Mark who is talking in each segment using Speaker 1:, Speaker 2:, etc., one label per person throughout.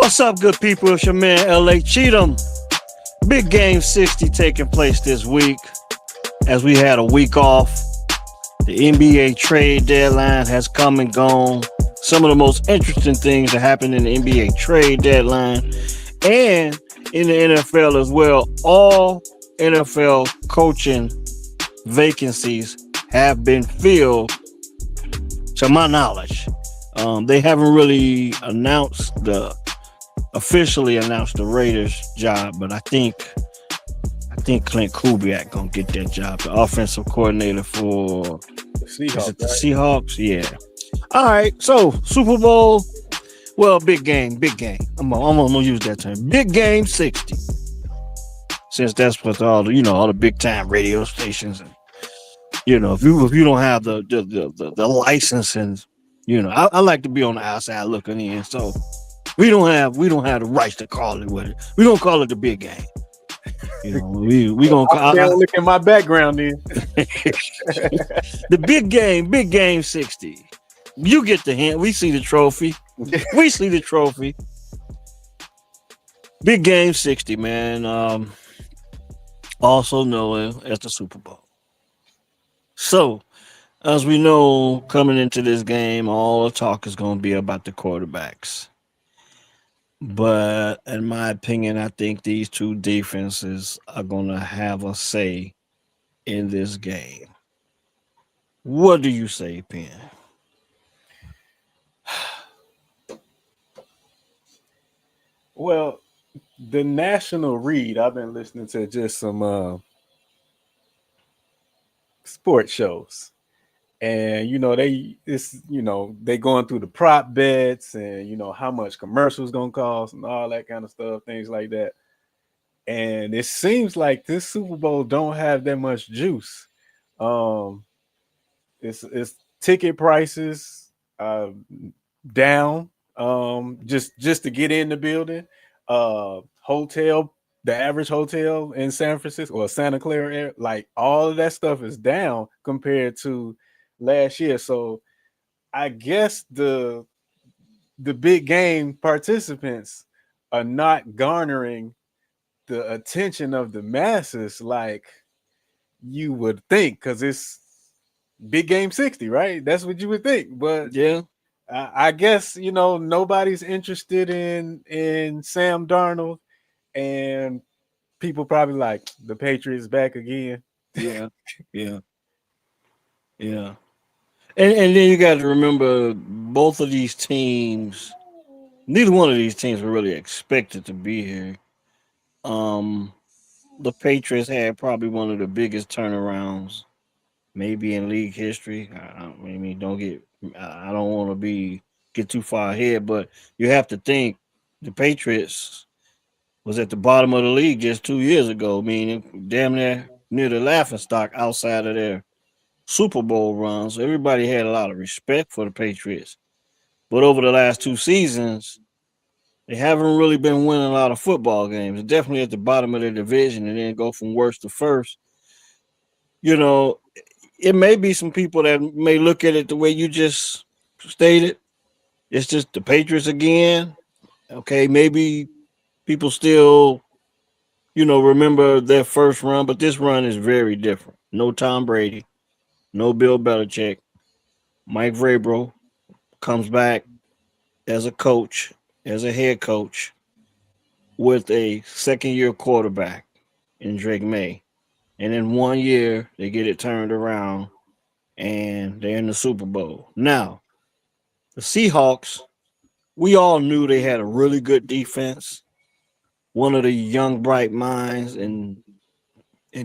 Speaker 1: What's up, good people? It's your man LA Cheatham. Big game 60 taking place this week as we had a week off. The NBA trade deadline has come and gone. Some of the most interesting things that happened in the NBA trade deadline and in the NFL as well. All NFL coaching vacancies have been filled, to my knowledge. They haven't really officially announced the Raiders job, but I think Clint Kubiak gonna get that job, the offensive coordinator for
Speaker 2: Seahawks.
Speaker 1: Is it the Seahawks? Yeah. All right. So Super Bowl. Well, big game. I'm gonna use that term. Big game 60. Since that's what all the big time radio stations, and if you don't have the licensing, I like to be on the outside looking in. So we don't have the rights to call it what it. We don't call it the big game. We gonna call.
Speaker 2: Look at my background then.
Speaker 1: The big game 60. You get the hint. We see the trophy. Big game 60, man. Also known as the Super Bowl. So, as we know, coming into this game, all the talk is going to be about the quarterbacks. But in my opinion, I think these two defenses are going to have a say in this game. What do you say, Penn?
Speaker 2: Well, the national read, I've been listening to just some sports shows. And they going through the prop bets and how much commercials gonna cost and all that kind of stuff, things like that. And it seems like this Super Bowl don't have that much juice. It's ticket prices down just to get in the building. The average hotel in San Francisco or Santa Clara, like all of that stuff is down compared to last year. So I guess the big game participants are not garnering the attention of the masses like you would think, because it's big game 60, right? That's what you would think. But
Speaker 1: yeah,
Speaker 2: I guess nobody's interested in Sam Darnold, and people probably like the Patriots back again.
Speaker 1: Yeah. And then you got to remember, both of these teams, neither one of these teams were really expected to be here. The Patriots had probably one of the biggest turnarounds, maybe in league history. I don't want to get too far ahead, but you have to think the Patriots was at the bottom of the league just 2 years ago, meaning damn near the laughing stock outside of their Super Bowl run. So everybody had a lot of respect for the Patriots. But over the last 2 seasons, they haven't really been winning a lot of football games. They're definitely at the bottom of their division and then go from worst to first. It may be some people that may look at it the way you just stated. It's just the Patriots again. Okay, maybe people still, remember their first run, but this run is very different. No Tom Brady, no Bill Belichick. Mike Vrabel comes back as a coach, as a head coach, with a second-year quarterback in Drake May. And in 1 year, they get it turned around, and they're in the Super Bowl. Now, the Seahawks, we all knew they had a really good defense. One of the young, bright minds in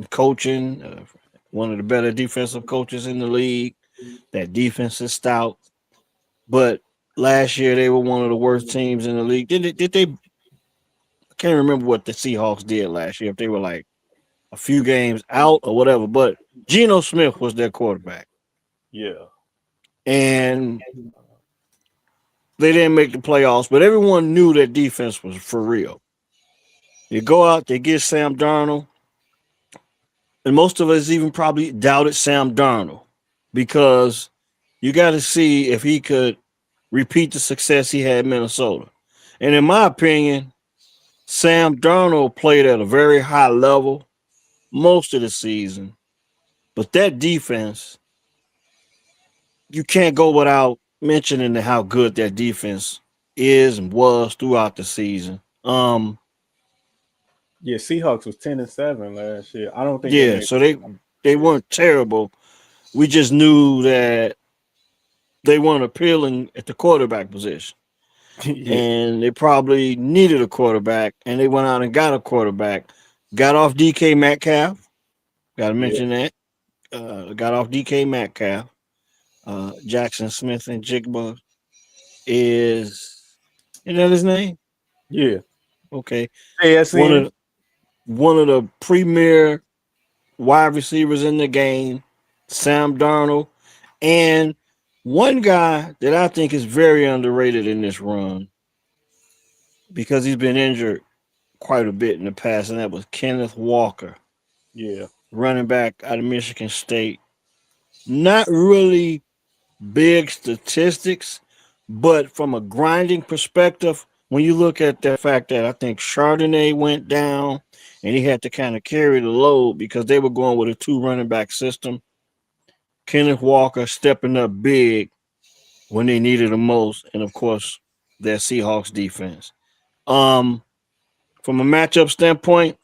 Speaker 1: coaching, one of the better defensive coaches in the league. That defense is stout. But last year, they were one of the worst teams in the league. Did they? I can't remember what the Seahawks did last year, if they were like a few games out or whatever. But Geno Smith was their quarterback.
Speaker 2: Yeah.
Speaker 1: And they didn't make the playoffs, but everyone knew that defense was for real. You go out, they get Sam Darnold, and most of us even probably doubted Sam Darnold because you got to see if he could repeat the success he had in Minnesota. And in my opinion, Sam Darnold played at a very high level most of the season. But that defense, you can't go without mentioning how good that defense is and was throughout the season.
Speaker 2: Yeah, Seahawks was 10-7 last year. I don't think they
Speaker 1: Yeah,
Speaker 2: made
Speaker 1: so
Speaker 2: the
Speaker 1: they weren't terrible. We just knew that they weren't appealing at the quarterback position.
Speaker 2: yeah,
Speaker 1: And they probably needed a quarterback, and they went out and got a quarterback. Got off DK Metcalf. Got to
Speaker 2: yeah,
Speaker 1: mention that. Got off DK Metcalf. Jackson Smith and Jigba is that his name?
Speaker 2: yeah.
Speaker 1: Okay, one
Speaker 2: ASN.
Speaker 1: of one of the premier wide receivers in the game, Sam Darnold, and one guy that I think is very underrated in this run because he's been injured quite a bit in the past, and that was Kenneth Walker,
Speaker 2: Yeah,
Speaker 1: running back out of Michigan State. Not really big statistics, but from a grinding perspective, when you look at the fact that I think Chardonnay went down and he had to kind of carry the load because they were going with a two running back system, Kenneth Walker stepping up big when they needed him most, and of course, their Seahawks defense. Um, from a matchup standpoint,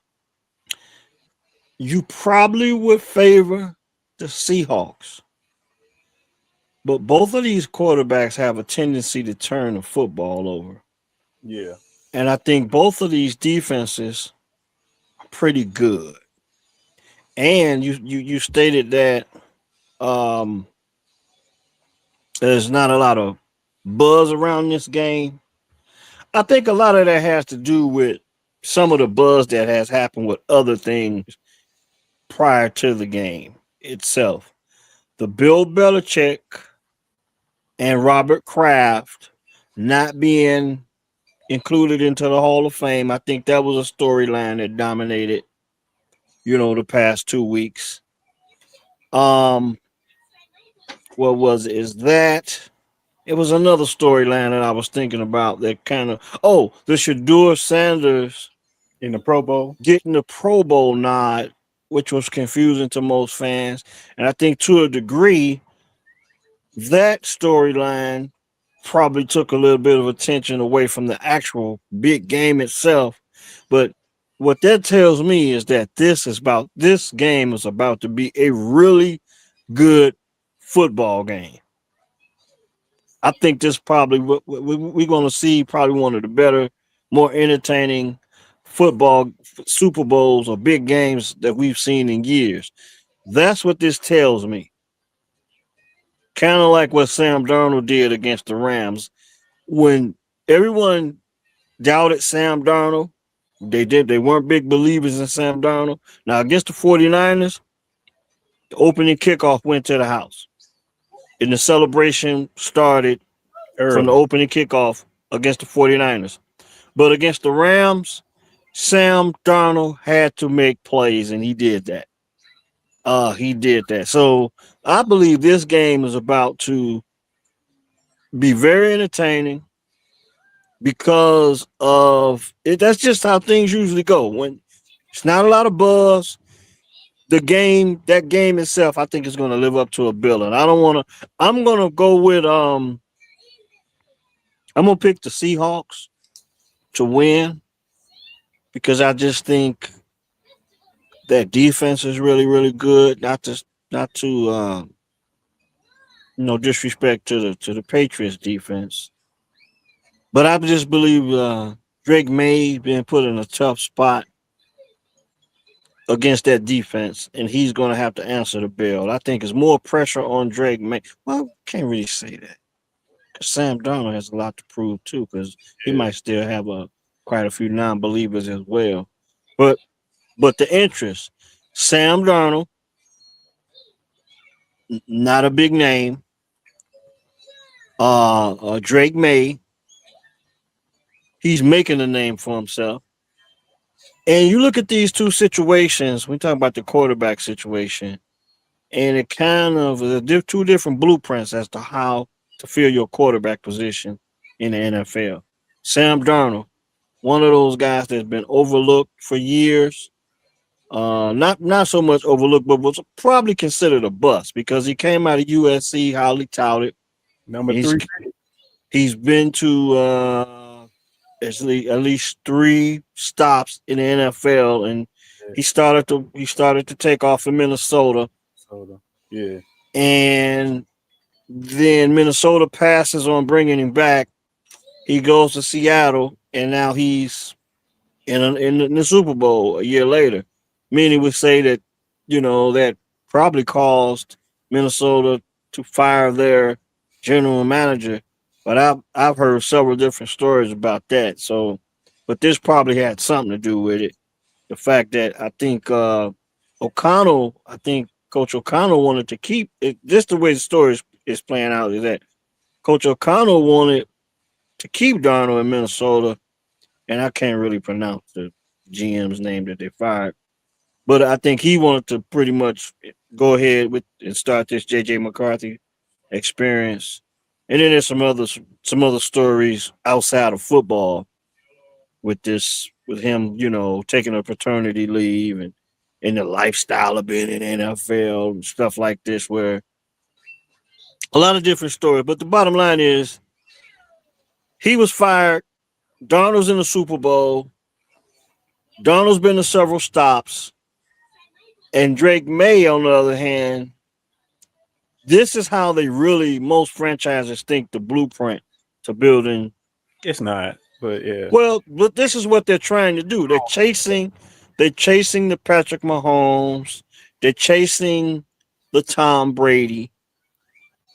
Speaker 1: you probably would favor the Seahawks. But both of these quarterbacks have a tendency to turn the football over.
Speaker 2: yeah,
Speaker 1: And I think both of these defenses are pretty good. And you stated that um, there's not a lot of buzz around this game. I think a lot of that has to do with some of the buzz that has happened with other things prior to the game itself. The Bill Belichick and Robert Kraft not being included into the Hall of Fame. I think that was a storyline that dominated, the past 2 weeks. Um, what was it? Is that it was another storyline that I was thinking about that kind of the Shador Sanders
Speaker 2: in the Pro Bowl.
Speaker 1: getting the Pro Bowl nod, which was confusing to most fans. And I think to a degree, that storyline probably took a little bit of attention away from the actual big game itself. But what that tells me is that this game is about to be a really good football game. I think this probably we're going to see probably one of the better, more entertaining football Super Bowls or big games that we've seen in years. That's what this tells me. Kind of like what Sam Darnold did against the Rams. When everyone doubted Sam Darnold, they weren't big believers in Sam Darnold. Now against the 49ers, the opening kickoff went to the house. And the celebration started from the
Speaker 2: Early.
Speaker 1: opening kickoff against the 49ers. But against the Rams, Sam Darnold had to make plays, and he did that. He did that. So I believe this game is about to be very entertaining because of it. That's just how things usually go. When it's not a lot of buzz, that game itself, I think is going to live up to a bill. And I don't want to. I'm going to go with I'm going to pick the Seahawks to win because I just think that defense is really really good. Not to disrespect to the Patriots defense, but I just believe Drake May being put in a tough spot against that defense, and he's going to have to answer the bell. I think it's more pressure on Drake May. Well, can't really say that because Sam Darnold has a lot to prove too, because he
Speaker 2: Yeah,
Speaker 1: might still have quite a few non-believers as well. But the interest, Sam Darnold, not a big name. Drake May, he's making a name for himself. And you look at these two situations. We talk about the quarterback situation, and it kind of two different blueprints as to how to fill your quarterback position in the NFL. Sam Darnold, one of those guys that's been overlooked for years. Not so much overlooked, but was probably considered a bust because he came out of USC, highly touted.
Speaker 2: Number
Speaker 1: He's
Speaker 2: 3.
Speaker 1: he's been to at least 3 stops in the NFL, and he started to take off in Minnesota,
Speaker 2: So, yeah.
Speaker 1: and then Minnesota passes on bringing him back. He goes to Seattle, and now he's in the Super Bowl a year later. Many would say that, that probably caused Minnesota to fire their general manager, but I've heard several different stories about that. So, but this probably had something to do with it. The fact that I think Coach O'Connell wanted to keep it. Just the way the story is playing out is that Coach O'Connell wanted to keep Darnold in Minnesota, and I can't really pronounce the GM's name that they fired. But I think he wanted to pretty much go ahead with and start this JJ McCarthy experience. And then there's some other stories outside of football with him, taking a paternity leave and the lifestyle of being in the NFL and stuff like this, where a lot of different stories. But the bottom line is he was fired. Darnold's in the Super Bowl. Darnold's been to several stops. And Drake May, on the other hand, this is how most franchises think the blueprint to building.
Speaker 2: It's not, but yeah.
Speaker 1: Well, but this is what they're trying to do. They're chasing the Patrick Mahomes. They're chasing the Tom Brady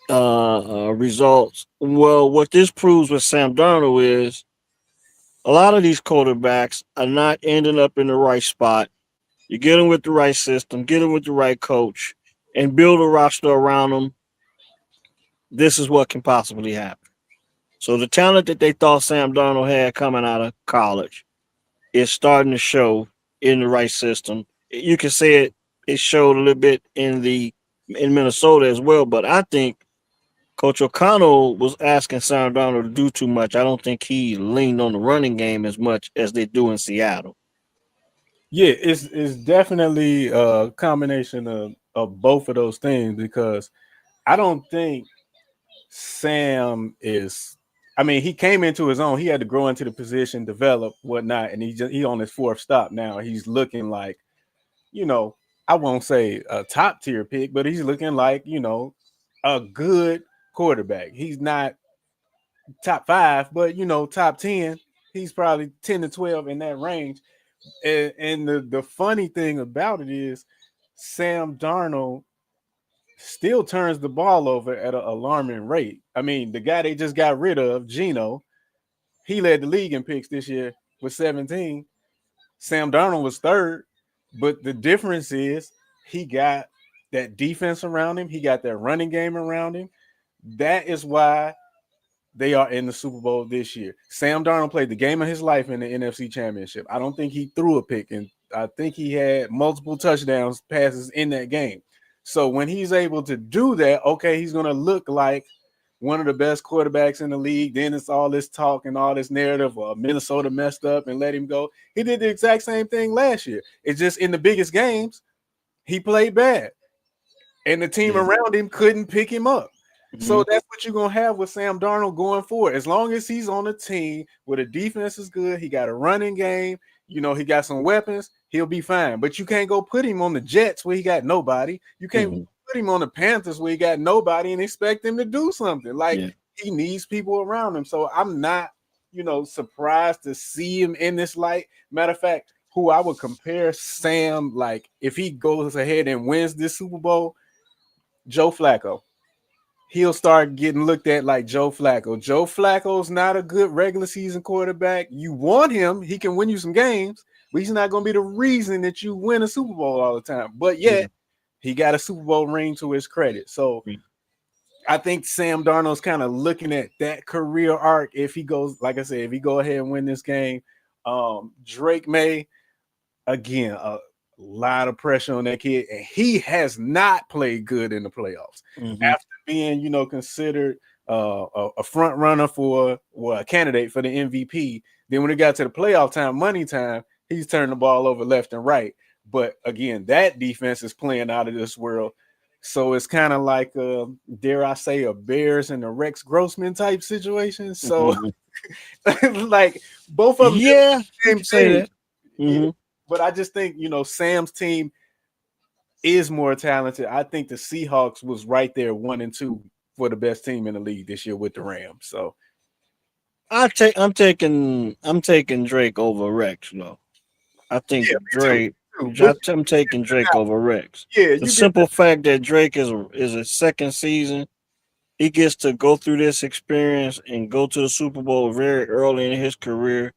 Speaker 1: results. Well, what this proves with Sam Darnold is a lot of these quarterbacks are not ending up in the right spot. You get them with the right system, get them with the right coach, and build a roster around them. This is what can possibly happen. So the talent that they thought Sam Darnold had coming out of college is starting to show in the right system. You can say it showed a little bit in Minnesota as well, but I think Coach O'Connell was asking Sam Darnold to do too much. I don't think he leaned on the running game as much as they do in Seattle.
Speaker 2: Yeah, it's definitely a combination of both of those things because I don't think Sam is. I mean, he came into his own. He had to grow into the position, develop, whatnot, and he on his 4th stop now. He's looking like, I won't say a top tier pick, but he's looking like a good quarterback. He's not top 5, but top 10. He's probably 10 to 12 in that range. And the funny thing about it is Sam Darnold still turns the ball over at an alarming rate. I mean, the guy they just got rid of, Geno, he led the league in picks this year with 17. Sam Darnold was 3rd, but the difference is he got that defense around him. He got that running game around him. That is why they are in the Super Bowl this year. Sam Darnold played the game of his life in the NFC Championship. I don't think he threw a pick, and I think he had multiple touchdowns passes in that game. So when he's able to do that, okay, he's going to look like one of the best quarterbacks in the league. Then it's all this talk and all this narrative of Minnesota messed up and let him go. He did the exact same thing last year. It's just in the biggest games, he played bad. And the team around him couldn't pick him up. Mm-hmm. So that's what you're going to have with Sam Darnold going forward. As long as he's on a team where the defense is good, he got a running game, he got some weapons, he'll be fine. But you can't go put him on the Jets where he got nobody. You can't put him on the Panthers where he got nobody and expect him to do something. He needs people around him. So I'm not, surprised to see him in this light. Matter of fact, who I would compare Sam, like if he goes ahead and wins this Super Bowl, Joe Flacco. He'll start getting looked at like Joe Flacco. Joe Flacco's not a good regular season quarterback. You want him. He can win you some games, but he's not going to be the reason that you win a Super Bowl all the time. But yet, he got a Super Bowl ring to his credit. So I think Sam Darnold's kind of looking at that career arc. If he goes, like I said, if he go ahead and win this game, Drake May, again, a lot of pressure on that kid, and he has not played good in the playoffs. After being, considered a front runner for a candidate for the MVP. Then when it got to the playoff time, money time, he's turning the ball over left and right. But again, that defense is playing out of this world. So it's kind of like, dare I say, a Bears and a Rex Grossman type situation. So, like, both of them,
Speaker 1: yeah,
Speaker 2: same
Speaker 1: you say
Speaker 2: thing.
Speaker 1: that.
Speaker 2: Yeah. But I just think, Sam's team is more talented. I think the Seahawks was right there 1-2 for the best team in the league this year with the Rams. So
Speaker 1: I'm taking Drake over Rex, though. I think Drake. I'm taking Drake over Rex.
Speaker 2: Yeah,
Speaker 1: the simple fact that Drake is a second season, he gets to go through this experience and go to the Super Bowl very early in his career,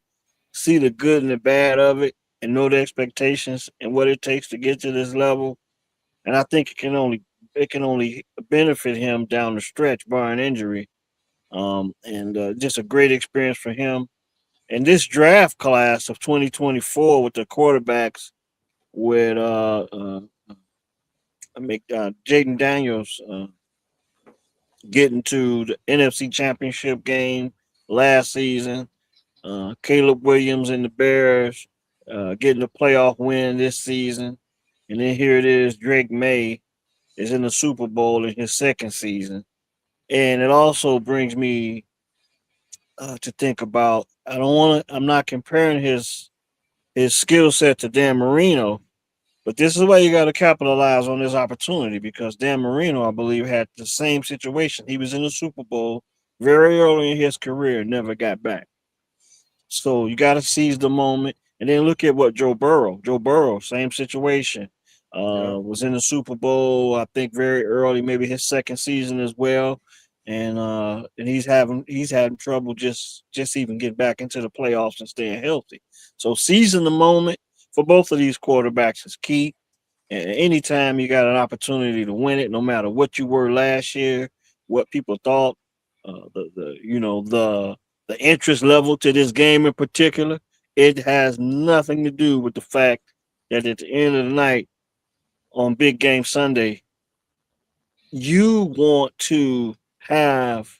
Speaker 1: see the good and the bad of it, and know the expectations and what it takes to get to this level. And I think it can only benefit him down the stretch, barring injury. And just a great experience for him. And this draft class of 2024 with the quarterbacks with Jaden Daniels getting to the NFC Championship game last season, Caleb Williams and the Bears getting a playoff win this season, and then here it is, Drake May is in the Super Bowl in his second season, and it also brings me to think about. I'm not comparing his skill set to Dan Marino, but this is why you got to capitalize on this opportunity because Dan Marino, I believe, had the same situation. He was in the Super Bowl very early in his career, never got back. So you got to seize the moment. And then look at what Joe Burrow, same situation. Was in the Super Bowl, I think, very early, maybe his second season as well. And he's having trouble just even getting back into the playoffs and staying healthy. So seizing the moment for both of these quarterbacks is key. And anytime you got an opportunity to win it, no matter what you were last year, what people thought, the interest level to this game in particular, it has nothing to do with the fact that at the end of the night on Big Game Sunday, you want to have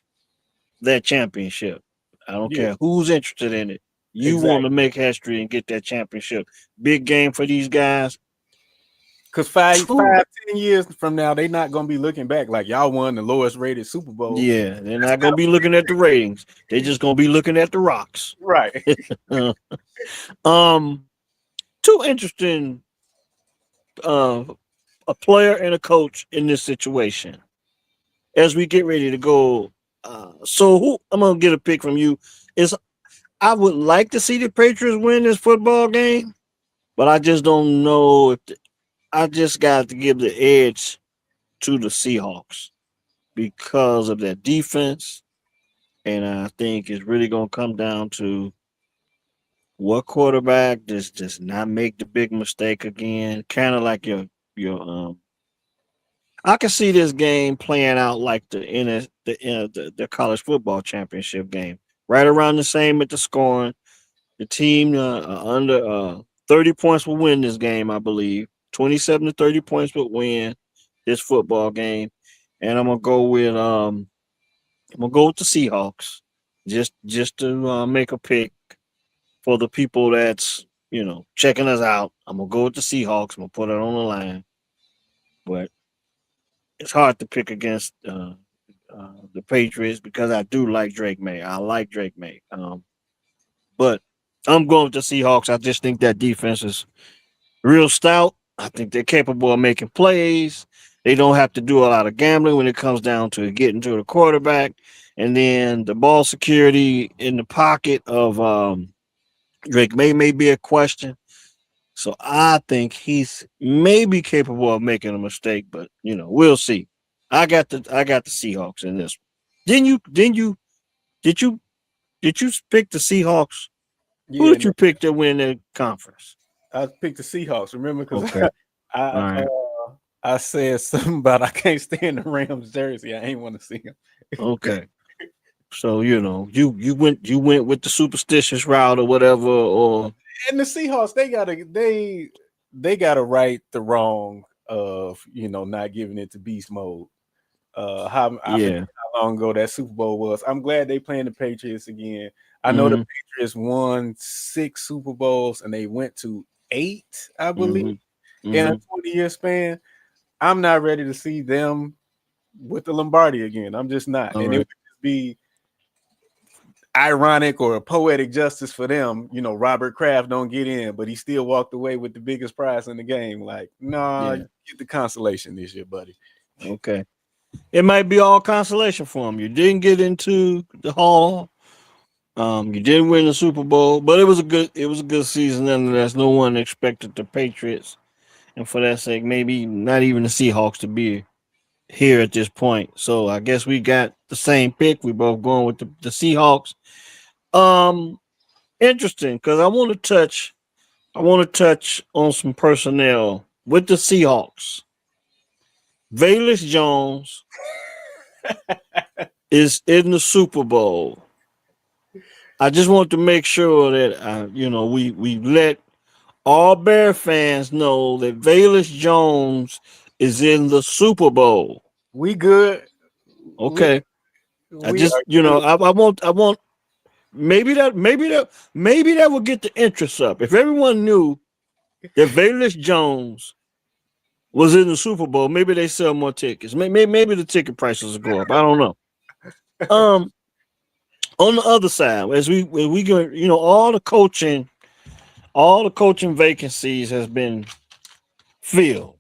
Speaker 1: that championship. I don't care who's interested in it. You want to make history and get that championship. Big game for these guys.
Speaker 2: Because 10 years from now, they're not going to be looking back like y'all won the lowest rated Super Bowl.
Speaker 1: Yeah, they're not going to be looking at the ratings. They're just going to be looking at the rocks.
Speaker 2: Right.
Speaker 1: Two interesting a player and a coach in this situation. As we get ready to go, so who I'm going to get a pick from you is I would like to see the Patriots win this football game, but I just don't know if I just got to give the edge to the Seahawks because of their defense. And I think it's really going to come down to what quarterback does not make the big mistake again. Kind of like your I can see this game playing out like the college football championship game, right around the same at the scoring. The team under 30 points will win this game, I believe. 27 to 30 points will win this football game, and I'm gonna go with the Seahawks, just to make a pick for the people that's checking us out. I'm gonna go with the Seahawks. I'm gonna put it on the line, but it's hard to pick against the Patriots because I do like Drake May. I like Drake May, but I'm going with the Seahawks. I just think that defense is real stout. I think they're capable of making plays. They don't have to do a lot of gambling when it comes down to getting to the quarterback. And then the ball security in the pocket of Drake may be a question. So I think he's maybe capable of making a mistake, but we'll see. I got the Seahawks in this. Did you pick the Seahawks?
Speaker 2: Yeah,
Speaker 1: who did you pick to win the conference?
Speaker 2: I picked the Seahawks. Remember, because I said something about I can't stand the Rams jersey. I ain't want to see them.
Speaker 1: Okay, so you went with the superstitious route or whatever, or
Speaker 2: and the Seahawks they gotta right the wrong of not giving it to beast mode. I long ago that Super Bowl was. I'm glad they playing the Patriots again. I know the
Speaker 1: Mhm.
Speaker 2: Patriots won 6 Super Bowls and they went to 8, I believe,
Speaker 1: Mhm.
Speaker 2: in a
Speaker 1: Mhm.
Speaker 2: 20-year span. I'm not ready to see them with the Lombardi again. I'm just not.
Speaker 1: All
Speaker 2: And it
Speaker 1: right.
Speaker 2: would just be ironic or a poetic justice for them. Robert Kraft don't get in, but he still walked away with the biggest prize in the game. Like, nah,
Speaker 1: Yeah.
Speaker 2: you get the consolation this year, buddy.
Speaker 1: Okay. It might be all consolation for him. You didn't get into the Hall. You didn't win the Super Bowl, but it was a good season nonetheless. No one expected the Patriots, and for that sake, maybe not even the Seahawks to be here at this point. So I guess we got the same pick. We both going with the Seahawks. Um, Interesting because I want to touch on some personnel with the Seahawks. Valus Jones is in the Super Bowl. I just want to make sure that we let all Bear fans know that Valus Jones is in the Super Bowl.
Speaker 2: We good. We
Speaker 1: Okay. I
Speaker 2: we
Speaker 1: just
Speaker 2: are good.
Speaker 1: I want maybe that will get the interest up. If everyone knew that Valus Jones was in the Super Bowl, maybe they sell more tickets. Maybe the ticket prices will go up. I don't know. Um, on the other side, as we go, all the coaching vacancies has been filled,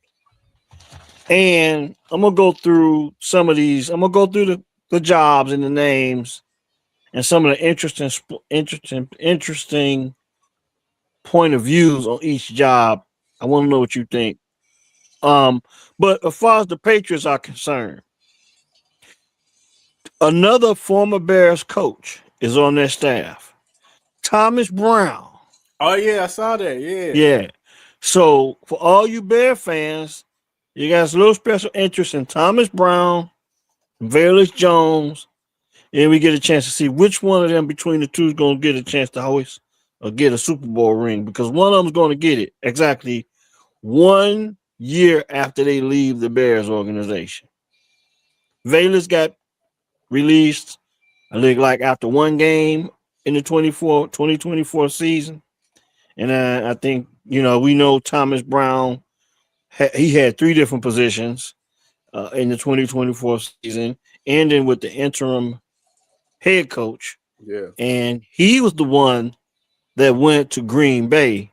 Speaker 1: and I'm gonna go through some of these. I'm gonna go through the jobs and the names and some of the interesting point of views on each job. I want to know what you think. Um, but as far as the Patriots are concerned, another former Bears coach is on their staff, Thomas Brown.
Speaker 2: Oh yeah, I saw that. Yeah.
Speaker 1: Yeah. So for all you Bear fans, you got a little special interest in Thomas Brown, Valus Jones, and we get a chance to see which one of them between the two is going to get a chance to hoist or get a Super Bowl ring because one of them is going to get it exactly 1 year after they leave the Bears organization. Valus got released, I think, like after one game in the 2024 season. And I think, we know Thomas Brown, he had 3 different positions in the 2024 season, ending with the interim head coach.
Speaker 2: Yeah.
Speaker 1: And he was the one that went to Green Bay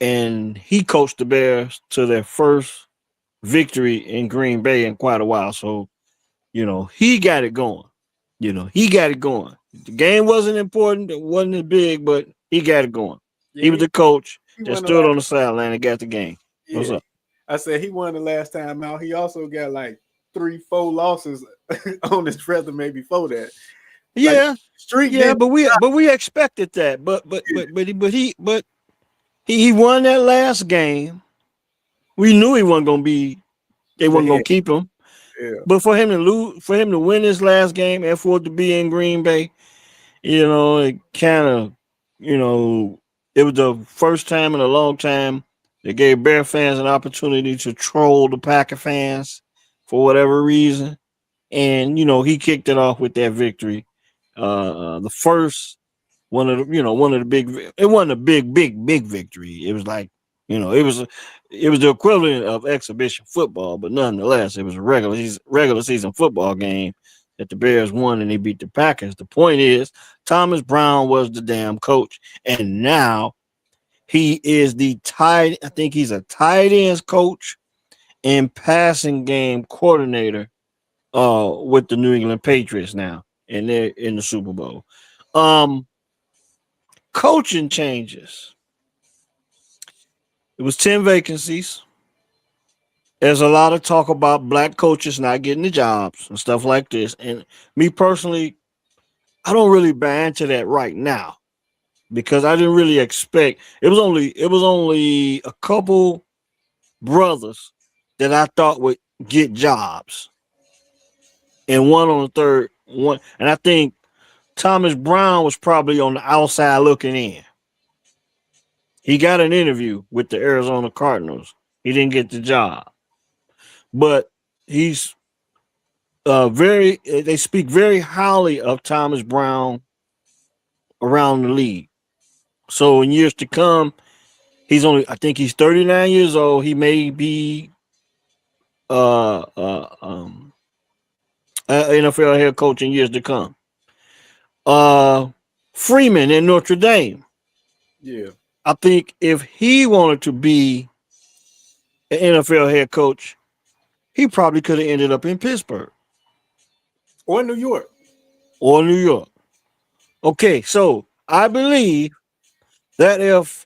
Speaker 1: and he coached the Bears to their first victory in Green Bay in quite a while. So, he got it going. He got it going. The game wasn't important, it wasn't as big, but he got it going.
Speaker 2: Yeah,
Speaker 1: He was the coach
Speaker 2: he
Speaker 1: that
Speaker 2: won the
Speaker 1: stood
Speaker 2: last.
Speaker 1: on the sideline and got the game. What's
Speaker 2: Yeah,
Speaker 1: up?
Speaker 2: I said he won the last time out. He also got like 3-4 losses on his resume before that. Like
Speaker 1: Yeah,
Speaker 2: streak
Speaker 1: yeah,
Speaker 2: didn't.
Speaker 1: but we expected that. But he won that last game. We knew he wasn't gonna be. They
Speaker 2: The
Speaker 1: weren't gonna
Speaker 2: head.
Speaker 1: keep him.
Speaker 2: Yeah.
Speaker 1: But for him to lose, for him to win his last game and for it to be in Green Bay, it kind of, you know, it was the first time in a long time they gave Bear fans an opportunity to troll the Packer fans for whatever reason. And, he kicked it off with that victory. The first one of the big, it wasn't a big victory. It was like, it was the equivalent of exhibition football, but nonetheless, it was a regular season football game that the Bears won and they beat the Packers. The point is, Thomas Brown was the damn coach, and now he is I think he's a tight ends coach and passing game coordinator with the New England Patriots now, and they're in the Super Bowl. Um, Coaching changes. It was 10 vacancies. There's a lot of talk about black coaches not getting the jobs and stuff like this. And me personally, I don't really buy into that right now because I didn't really expect it was only a couple brothers that I thought would get jobs. And one on the third one. And I think Thomas Brown was probably on the outside looking in. He got an interview with the Arizona Cardinals. He didn't get the job. But he's they speak very highly of Thomas Brown around the league. So in years to come, I think he's 39 years old. He may be uh, uh um NFL head coach in years to come. Uh, Freeman in Notre Dame.
Speaker 2: Yeah.
Speaker 1: I think if he wanted to be an NFL head coach, he probably could have ended up in Pittsburgh
Speaker 2: Or New York.
Speaker 1: or New York. Okay, so I believe that if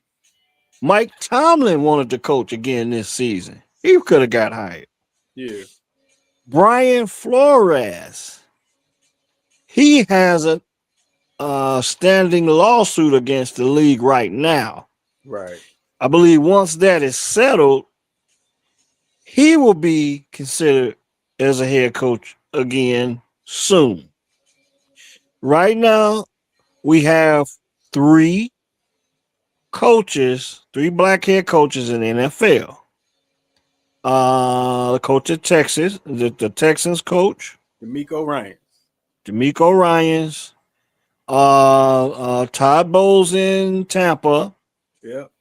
Speaker 1: Mike Tomlin wanted to coach again this season, he could have got hired.
Speaker 2: Yeah.
Speaker 1: Brian Flores, he has a standing lawsuit against the league right now.
Speaker 2: Right.
Speaker 1: I believe once that is settled, he will be considered as a head coach again soon. Right now, we have three three black head coaches in the NFL. The coach of Texas, the Texans coach,
Speaker 2: DeMeco Ryans.
Speaker 1: DeMeco Ryans, Todd Bowles in Tampa,
Speaker 2: Yep.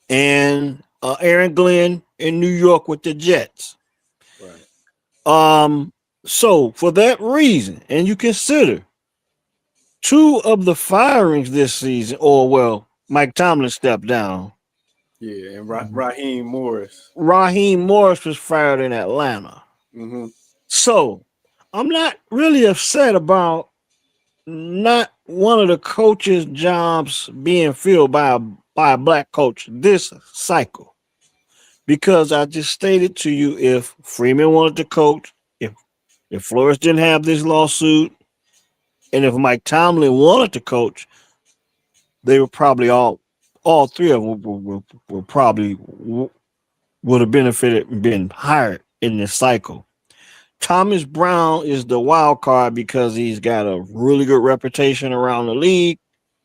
Speaker 1: and Aaron Glenn in New York with the Jets.
Speaker 2: Right.
Speaker 1: So for that reason, and you consider two of the firings this season, or well, Mike Tomlin stepped down.
Speaker 2: Yeah, and Raheem Morris.
Speaker 1: Raheem Morris was fired in Atlanta.
Speaker 2: Mm-hmm.
Speaker 1: So I'm not really upset about not one of the coaches' jobs being filled by a black coach this cycle. Because I just stated to you, if Freeman wanted to coach, if Flores didn't have this lawsuit, and if Mike Tomlin wanted to coach, they were probably all three of them were probably would have benefited and been hired in this cycle. Thomas Brown is the wild card because he's got a really good reputation around the league,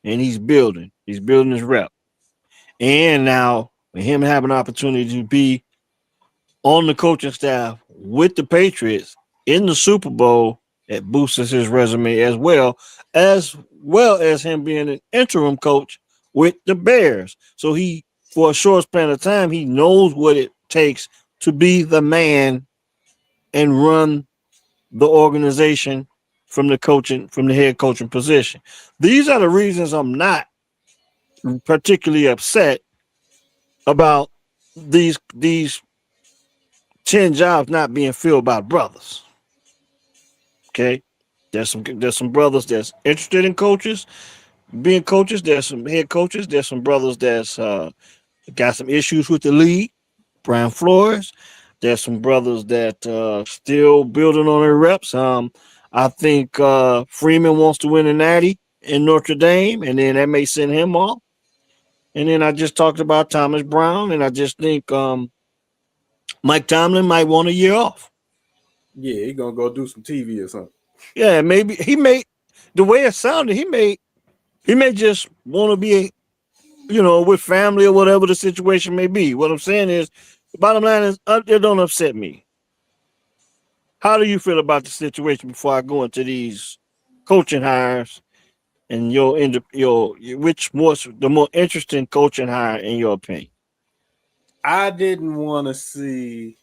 Speaker 1: and he's building his rep. And now with him having an opportunity to be on the coaching staff with the Patriots in the Super Bowl, it boosts his resume as well as him being an interim coach with the Bears. So he, for a short span of time, he knows what it takes to be the man and run the organization from the head coaching position. These are the reasons I'm not particularly upset about these 10 jobs not being filled by brothers. Okay. There's some brothers that's interested in being coaches. There's some head coaches. There's some brothers that's got some issues with the league. Brian Flores. There's some brothers that still building on their reps. I think Freeman wants to win a natty in Notre Dame, and then that may send him off. And then I just talked about Thomas Brown, and I just think Mike Tomlin might want a year off.
Speaker 2: Yeah, he gonna go do some TV or something.
Speaker 1: Yeah, maybe he may. The way it sounded, he may just want to be, with family or whatever the situation may be. What I'm saying is, the bottom line is, it don't upset me. How do you feel about the situation before I go into these coaching hires and which was the more interesting coaching hire in your opinion?
Speaker 2: I didn't want to see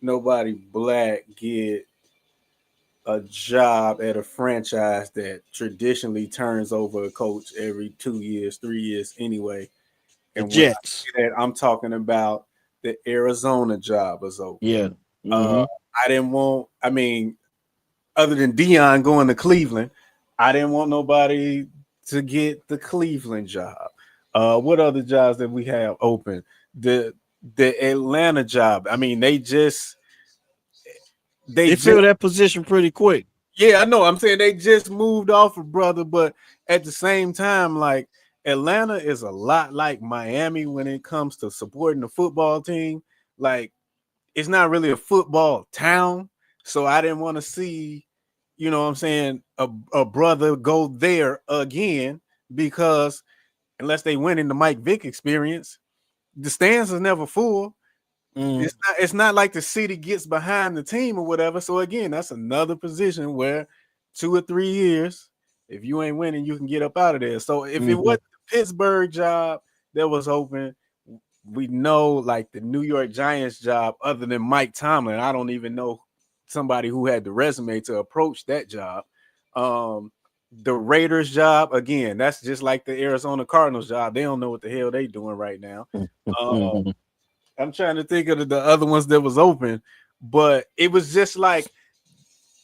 Speaker 2: nobody black get a job at a franchise that traditionally turns over a coach every 2 years, 3 years anyway. And
Speaker 1: the Jets.
Speaker 2: I'm talking about the Arizona job was open.
Speaker 1: Yeah.
Speaker 2: I didn't want, other than Dion going to Cleveland, I didn't want nobody to get the Cleveland job. What other jobs that we have open? The Atlanta job. They
Speaker 1: filled that position pretty quick.
Speaker 2: Yeah, I know. I'm saying they just moved off a brother, but at the same time, like Atlanta is a lot like Miami when it comes to supporting the football team. Like it's not really a football town, so I didn't want to see, a brother go there again because unless they went in the Mike Vick experience, the stands are never full. It's not like the city gets behind the team or whatever. So again, that's another position where 2 or 3 years, if you ain't winning, you can get up out of there. So if it wasn't the Pittsburgh job that was open, we know like the New York Giants job, other than Mike Tomlin, I don't even know somebody who had the resume to approach that job. The Raiders job, again, that's just like the Arizona Cardinals job. They don't know what the hell they doing right now. I'm trying to think of the other ones that was open, but it was just like,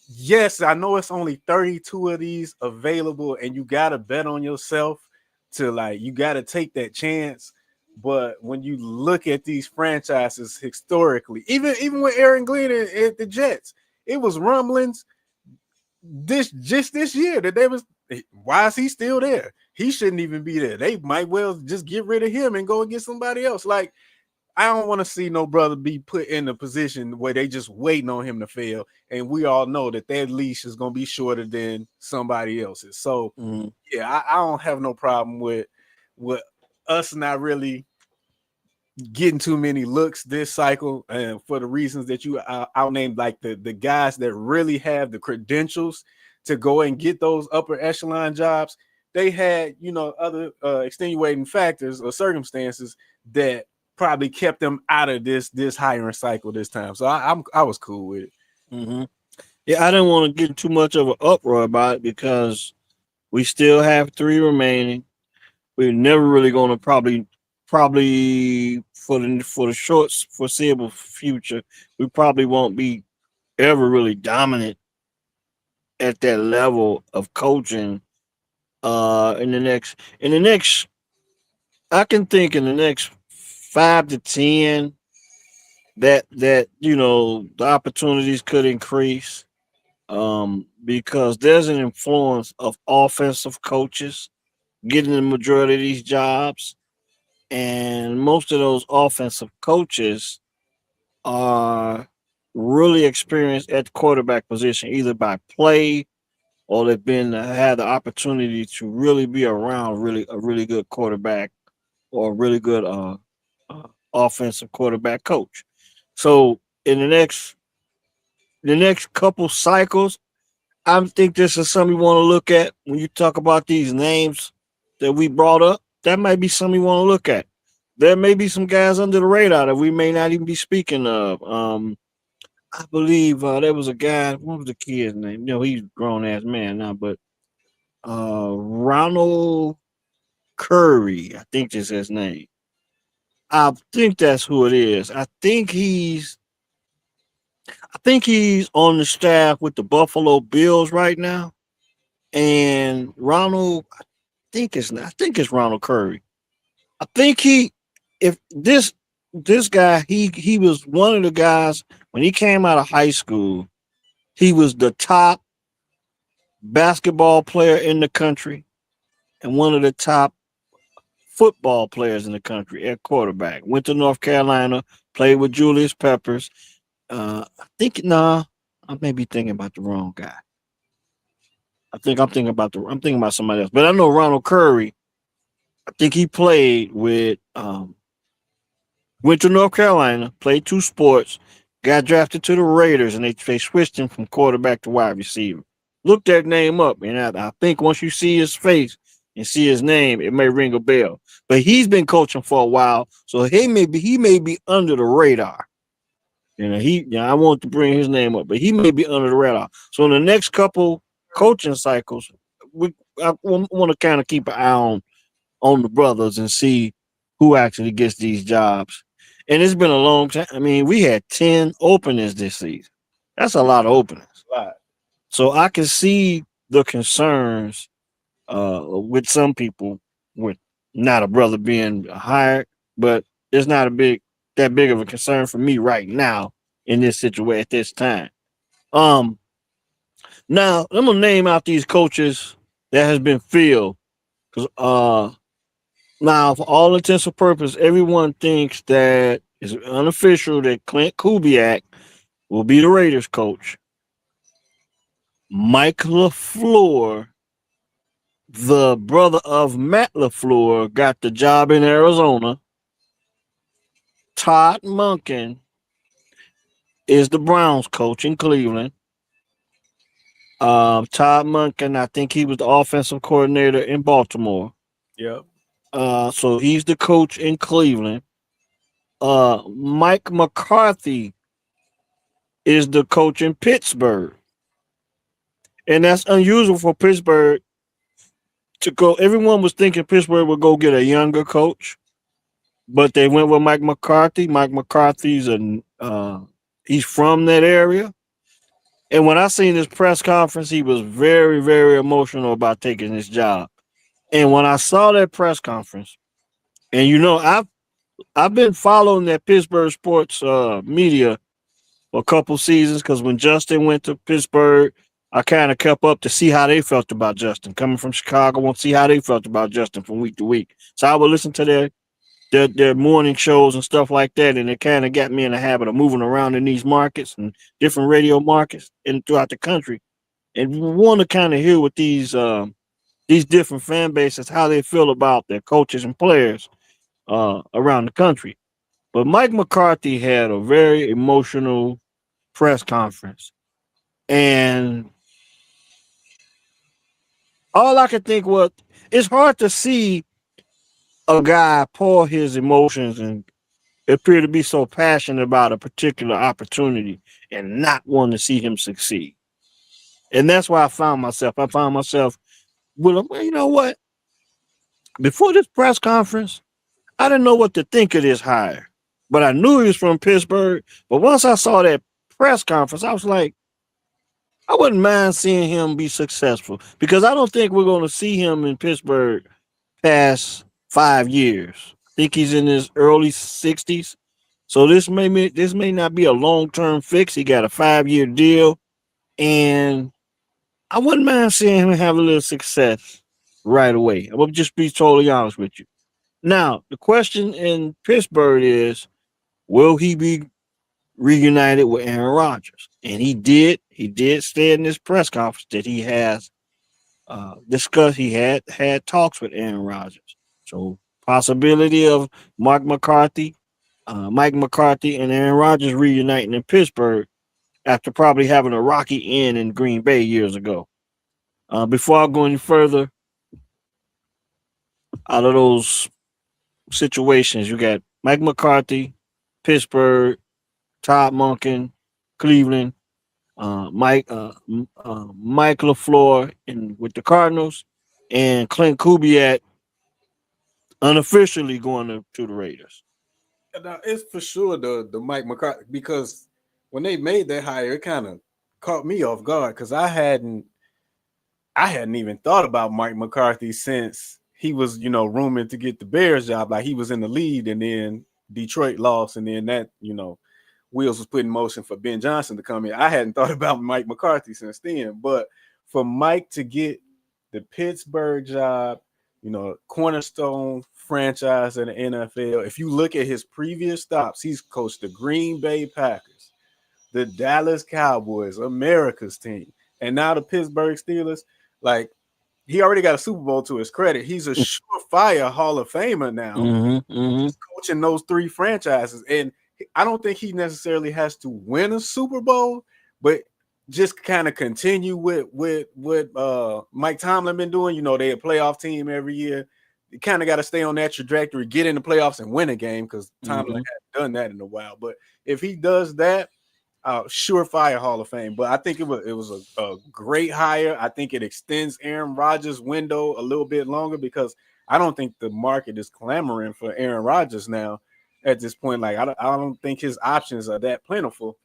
Speaker 2: yes, I know it's only 32 of these available, and you got to bet on yourself to like, you got to take that chance. But when you look at these franchises historically, even with Aaron Glenn at the Jets, it was rumblings this year that they was, why is he still there? He shouldn't even be there. They might well just get rid of him and go and get somebody else. Like, I don't want to see no brother be put in a position where they just waiting on him to fail. And we all know that their leash is going to be shorter than somebody else's. So, yeah, I don't have no problem with us not really getting too many looks this cycle. And for the reasons that you outnamed, like the guys that really have the credentials to go and get those upper echelon jobs, they had, other extenuating factors or circumstances that probably kept them out of this hiring cycle this time. So I was cool with it.
Speaker 1: Yeah, I didn't want to get too much of an uproar about it because we still have 3 remaining. We're never really going to probably for the short foreseeable future, we probably won't be ever really dominant at that level of coaching. In the next, I can think in the next 5 to 10 that the opportunities could increase, because there's an influence of offensive coaches getting the majority of these jobs, and most of those offensive coaches are really experienced at the quarterback position, either by play or they've had the opportunity to really be around a really good quarterback or a really good offensive quarterback coach. So in the next couple cycles, I think this is something you want to look at when you talk about these names that we brought up. That might be something you want to look at. There may be some guys under the radar that we may not even be speaking of. I believe there was a guy. What was the kid's name? He's a grown ass man now, but Ronald Curry, I think is his name. I think that's who it is. I think he's on the staff with the Buffalo Bills right now. And Ronald, I think it's Ronald Curry. I think if this guy, he was one of the guys when he came out of high school. He was the top basketball player in the country and one of the top football players in the country at quarterback. Went to North Carolina, played with Julius Peppers. I may be thinking about the wrong guy. I'm thinking about somebody else. But I know Ronald Curry. I think he played with went to North Carolina, played 2 sports, got drafted to the Raiders, and they switched him from quarterback to wide receiver. Look that name up, and I think once you see his face and see his name, it may ring a bell. But he's been coaching for a while, so he may be under the radar. I want to bring his name up, but he may be under the radar. So in the next couple coaching cycles, I want to kind of keep an eye on the brothers and see who actually gets these jobs. And it's been a long time. I mean, we had 10 openings this season. That's a lot of openings. So I can see the concerns with some people with not a brother being hired, but it's not that big of a concern for me right now in this situation at this time. Now I'm gonna name out these coaches that has been filled because now for all intents and purposes, everyone thinks that it's unofficial that Clint Kubiak will be the Raiders coach. Mike LaFleur, the brother of Matt LaFleur, got the job in Arizona. Todd Monken is the Browns coach in Cleveland. Todd Monken, I think he was the offensive coordinator in Baltimore.
Speaker 2: Yep.
Speaker 1: So he's the coach in Cleveland. Mike McCarthy is the coach in Pittsburgh. And that's unusual for Pittsburgh to go. Everyone was thinking Pittsburgh would go get a younger coach, but they went with Mike McCarthy. Mike McCarthy's he's from that area. And when I seen his press conference, he was very, very emotional about taking this job. And when I saw that press conference, and I've been following that Pittsburgh sports media for a couple seasons because when Justin went to Pittsburgh, I kind of kept up to see how they felt about Justin. Coming from Chicago, I want to see how they felt about Justin from week to week. So I would listen to their morning shows and stuff like that, and it kind of got me in the habit of moving around in these markets and different radio markets and throughout the country, and we want to kind of hear what these different fan bases how they feel about their coaches and players around the country. But Mike McCarthy had a very emotional press conference, and all I could think was it's hard to see a guy pour his emotions and appear to be so passionate about a particular opportunity and not want to see him succeed. And that's why I found myself, well, you know what? Before this press conference, I didn't know what to think of this hire, but I knew he was from Pittsburgh. But once I saw that press conference, I was like, I wouldn't mind seeing him be successful because I don't think we're going to see him in Pittsburgh past 5 years. I think he's in his early 60s. So this may not be a long-term fix. He got a 5-year deal, and I wouldn't mind seeing him have a little success right away. I'm gonna just be totally honest with you. Now, the question in Pittsburgh is, will he be reunited with Aaron Rodgers? And he did. He did say in this press conference that he has discussed. He had talks with Aaron Rodgers. So possibility of Mike McCarthy, and Aaron Rodgers reuniting in Pittsburgh after probably having a rocky end in Green Bay years ago. Before I go any further, out of those situations, you got Mike McCarthy, Pittsburgh, Todd Monken, Cleveland, Mike LaFleur with the Cardinals, and Clint Kubiak unofficially going to the Raiders.
Speaker 2: Now, it's for sure the Mike McCarthy because when they made that hire, it kind of caught me off guard because I hadn't even thought about Mike McCarthy since he was, rumored to get the Bears job. Like he was in the lead, and then Detroit lost, and then that, wheels was put in motion for Ben Johnson to come in. I hadn't thought about Mike McCarthy since then, but for Mike to get the Pittsburgh job, cornerstone franchise in the NFL. If you look at his previous stops, he's coached the Green Bay Packers, the Dallas Cowboys, America's team, and now the Pittsburgh Steelers. Like, he already got a Super Bowl to his credit. He's a surefire Hall of Famer now, just coaching those three franchises. And I don't think he necessarily has to win a Super Bowl, but just kind of continue with what Mike Tomlin been doing. They a playoff team every year. You kind of got to stay on that trajectory, get in the playoffs and win a game because Tomlin hasn't done that in a while. But if he does that, surefire Hall of Fame. But I think it was a great hire. I think it extends Aaron Rodgers' window a little bit longer because I don't think the market is clamoring for Aaron Rodgers now at this point. Like I don't think his options are that plentiful.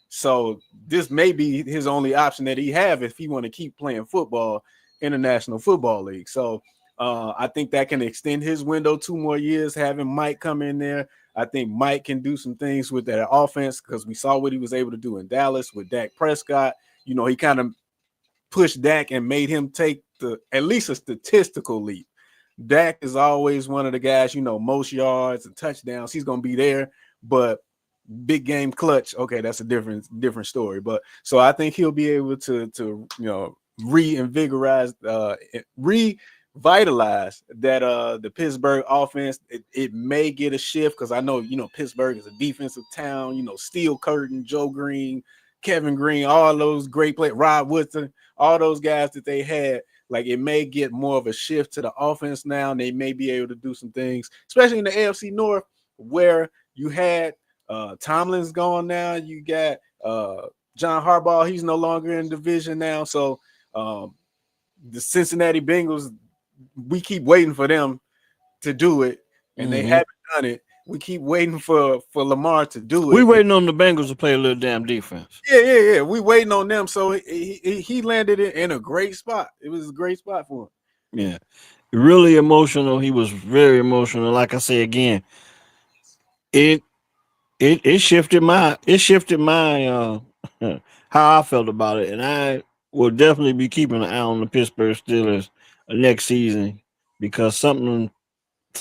Speaker 2: So this may be his only option that he have if he want to keep playing football in the National Football League. So I think that can extend his window 2 more years, having Mike come in there. I think Mike can do some things with that offense because we saw what he was able to do in Dallas with Dak Prescott. He kind of pushed Dak and made him take at least a statistical leap. Dak is always one of the guys, most yards and touchdowns. He's going to be there, but big game clutch. Okay, that's a different story. But so I think he'll be able to reinvigorize, vitalized that the Pittsburgh offense, it may get a shift, because I know, Pittsburgh is a defensive town, Steel Curtin, Joe Green, Kevin Green, all those great players, Rod Woodson, all those guys that they had. Like, it may get more of a shift to the offense now, and they may be able to do some things, especially in the AFC North, where you had Tomlin's gone now. You got John Harbaugh. He's no longer in division now. So the Cincinnati Bengals, we keep waiting for them to do it, and they haven't done it. We keep waiting for Lamar to do it.
Speaker 1: We waiting on the Bengals to play a little damn defense.
Speaker 2: Yeah. We waiting on them. So he landed it in a great spot. It was a great spot for him.
Speaker 1: Yeah, really emotional. He was very emotional. Like I say again, it shifted my how I felt about it, and I will definitely be keeping an eye on the Pittsburgh Steelers next season, because something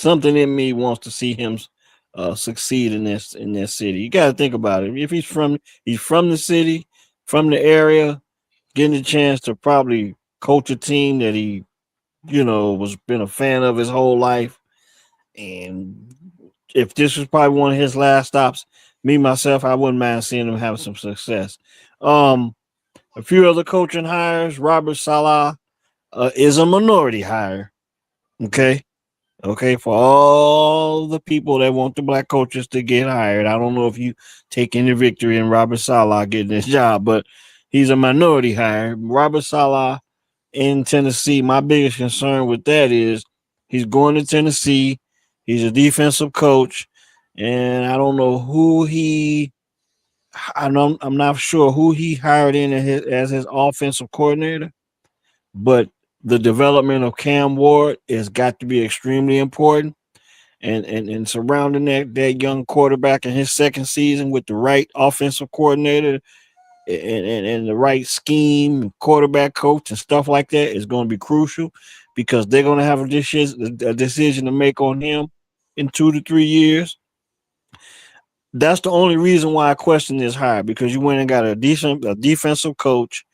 Speaker 1: in me wants to see him succeed in this city. You got to think about it. If he's from the city, from the area, getting a chance to probably coach a team that he, was been a fan of his whole life, and if this was probably one of his last stops, myself, I wouldn't mind seeing him have some success. A few other coaching hires. Robert Saleh is a minority hire. Okay, for all the people that want the black coaches to get hired, I don't know if you take any victory in Robert Saleh getting this job, but he's a minority hire. Robert Saleh in Tennessee. My biggest concern with that is he's going to Tennessee. He's a defensive coach, and I don't know I'm not sure who he hired in as his offensive coordinator, but the development of Cam Ward has got to be extremely important, and surrounding that young quarterback in his second season with the right offensive coordinator and the right scheme, quarterback coach, and stuff like that is going to be crucial, because they're going to have a decision to make on him in 2 to 3 years. That's the only reason why I question this hire, because you went and got a defensive coach,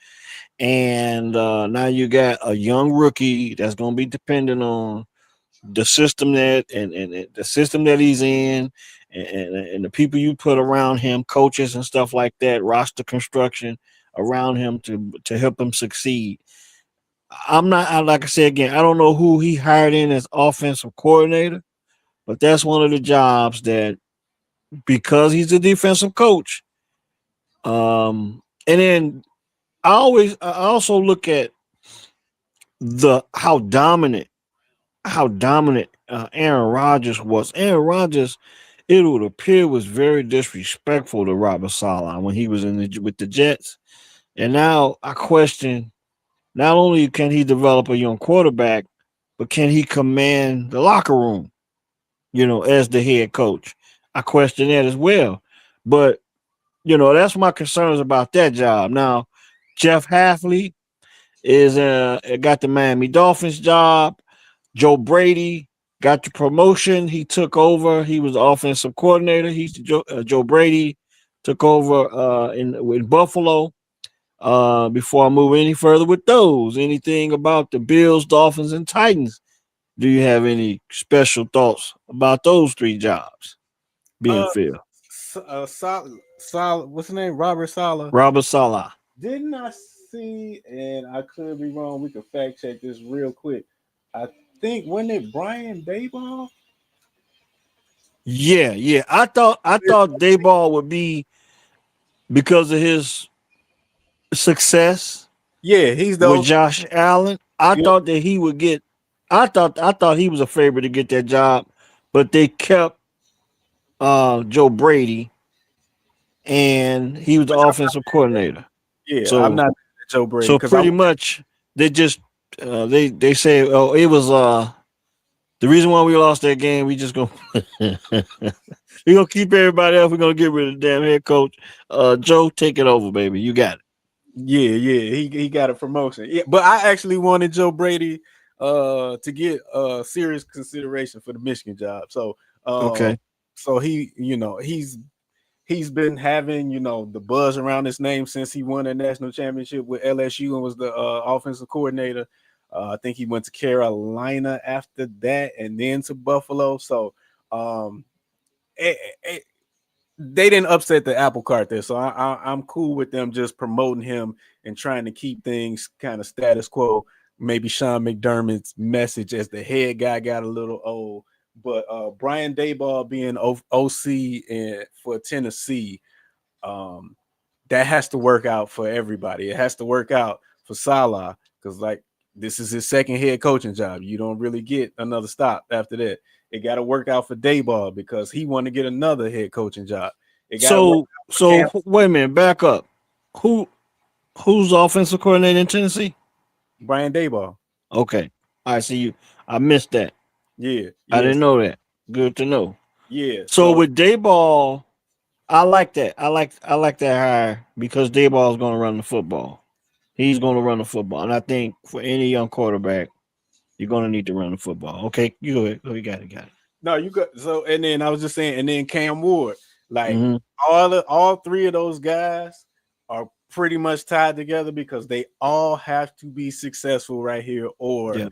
Speaker 1: and now you got a young rookie that's going to be dependent on the system and the system that he's in, and the people you put around him, coaches and stuff like that, roster construction around him to help him succeed. Like I said again, I don't know who he hired in as offensive coordinator, but that's one of the jobs that, because he's a defensive coach. And then I also look at how dominant Aaron Rodgers was. Aaron Rodgers, it would appear, was very disrespectful to Robert Saleh when he was with the Jets. And now I question, not only can he develop a young quarterback, but can he command the locker room, as the head coach? I question that as well. But, that's my concerns about that job. Now, Jeff Hafley is got the Miami Dolphins job. Joe Brady got the promotion. He took over. He was the offensive coordinator. Joe Brady took over in Buffalo. Before I move any further with those, anything about the Bills, Dolphins, and Titans? Do you have any special thoughts about those 3 jobs being filled?
Speaker 2: What's his name? Robert Saleh.
Speaker 1: Robert Saleh.
Speaker 2: Didn't I see, and I could be wrong, we can fact check this real quick. I think, wasn't it Brian Daboll?
Speaker 1: Yeah. I thought Daboll would be, because of his success.
Speaker 2: Yeah, he's
Speaker 1: with Josh Allen. I thought that he would get. I thought he was a favorite to get that job, but they kept Joe Brady, and he was the offensive coordinator.
Speaker 2: Yeah, so I'm not Joe Brady.
Speaker 1: So pretty much they just they say, oh, it was the reason why we lost that game. We just gonna we're gonna keep everybody else. We're gonna get rid of the damn head coach. Joe, take it over, baby. You got it.
Speaker 2: Yeah, he got a promotion. Yeah, but I actually wanted Joe Brady to get serious consideration for the Michigan job. So
Speaker 1: okay.
Speaker 2: So he's been having, the buzz around his name since he won a national championship with LSU and was the offensive coordinator. I think he went to Carolina after that, and then to Buffalo. So it, they didn't upset the apple cart there. So I'm cool with them just promoting him and trying to keep things kind of status quo. Maybe Sean McDermott's message as the head guy got a little old, but Brian Daboll being OC for Tennessee, that has to work out for everybody. It has to work out for Salah because, like, this is his second head coaching job. You don't really get another stop after that. It got to work out for Daboll because he wanted to get another head coaching job.
Speaker 1: So wait a minute, back up. Who's offensive coordinator in Tennessee?
Speaker 2: Brian Daboll.
Speaker 1: Okay, I see you. I missed that.
Speaker 2: Yeah,
Speaker 1: I didn't know that. Good to know.
Speaker 2: Yeah.
Speaker 1: So with Daboll, I like that. I like that hire because Daboll is going to run the football. He's going to run the football, and I think for any young quarterback, you're going to need to run the football. Okay, you go ahead. Oh, you got it.
Speaker 2: No, you got so. And then I was just saying, and then Cam Ward, like
Speaker 1: Mhm.
Speaker 2: all three of those guys are pretty much tied together because they all have to be successful right here, or
Speaker 1: Yeah.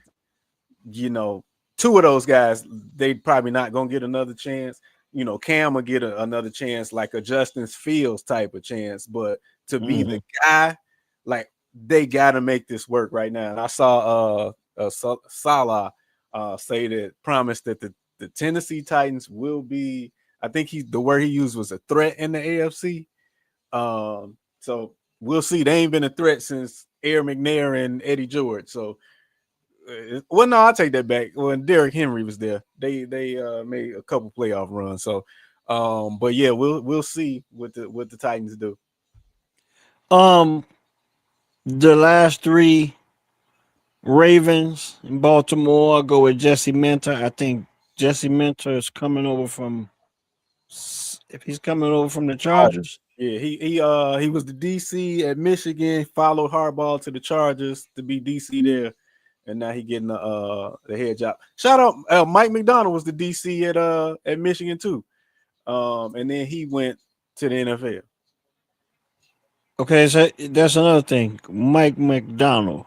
Speaker 2: you know, two of those guys they probably not gonna get another chance. You know, Cam will get another chance, like a Justin Fields type of chance, but to be the guy, like they got to make this work right now. And I saw Salah say that promise that the Tennessee Titans will be. I think the word he used was a threat in the AFC. So we'll see. They ain't been a threat since Air McNair and Eddie George. So, well, no, I'll take that back. When Derrick Henry was there, they made a couple playoff runs. So, but yeah, we'll see what the Titans do.
Speaker 1: The last three Ravens in Baltimore, I go with Jesse Minter. I think Jesse Minter is coming over from. If he's coming over from the Chargers,
Speaker 2: yeah, he was the DC at Michigan, followed Harbaugh to the Chargers to be DC there, and now he getting the head job. Shout out, Mike McDonald was the DC at Michigan too, and then he went to the NFL.
Speaker 1: Okay, so that's another thing. Mike McDonald,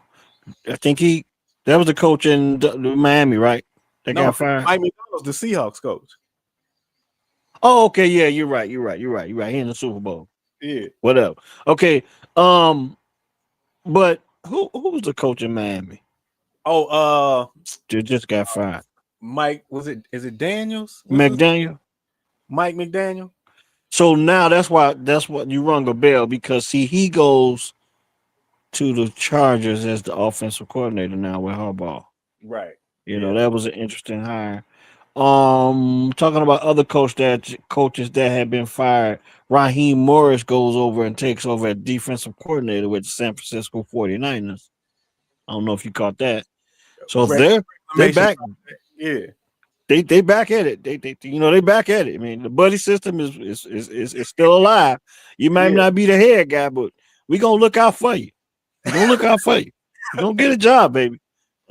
Speaker 1: I think that was the coach in Miami, right? That got fired.
Speaker 2: Mike McDonald's the Seahawks coach.
Speaker 1: Oh, okay, yeah, you're right. He in the Super Bowl.
Speaker 2: Yeah.
Speaker 1: Whatever. Okay. But who was the coach in Miami?
Speaker 2: Oh,
Speaker 1: just got fired.
Speaker 2: Mike, is it Daniels?
Speaker 1: McDaniel?
Speaker 2: Mike McDaniel.
Speaker 1: So now that's what you rung a bell because he goes to the Chargers as the offensive coordinator now with Harbaugh.
Speaker 2: Right.
Speaker 1: You know, that was an interesting hire. Talking about other coaches that have been fired, Raheem Morris goes over and takes over as defensive coordinator with the San Francisco 49ers. I don't know if you caught that. So they back.
Speaker 2: Yeah.
Speaker 1: They back at it. They back at it. I mean, the buddy system is still alive. You might not be the head guy, but we gonna look out for you. We're gonna look out for you. You're gonna get a job, baby.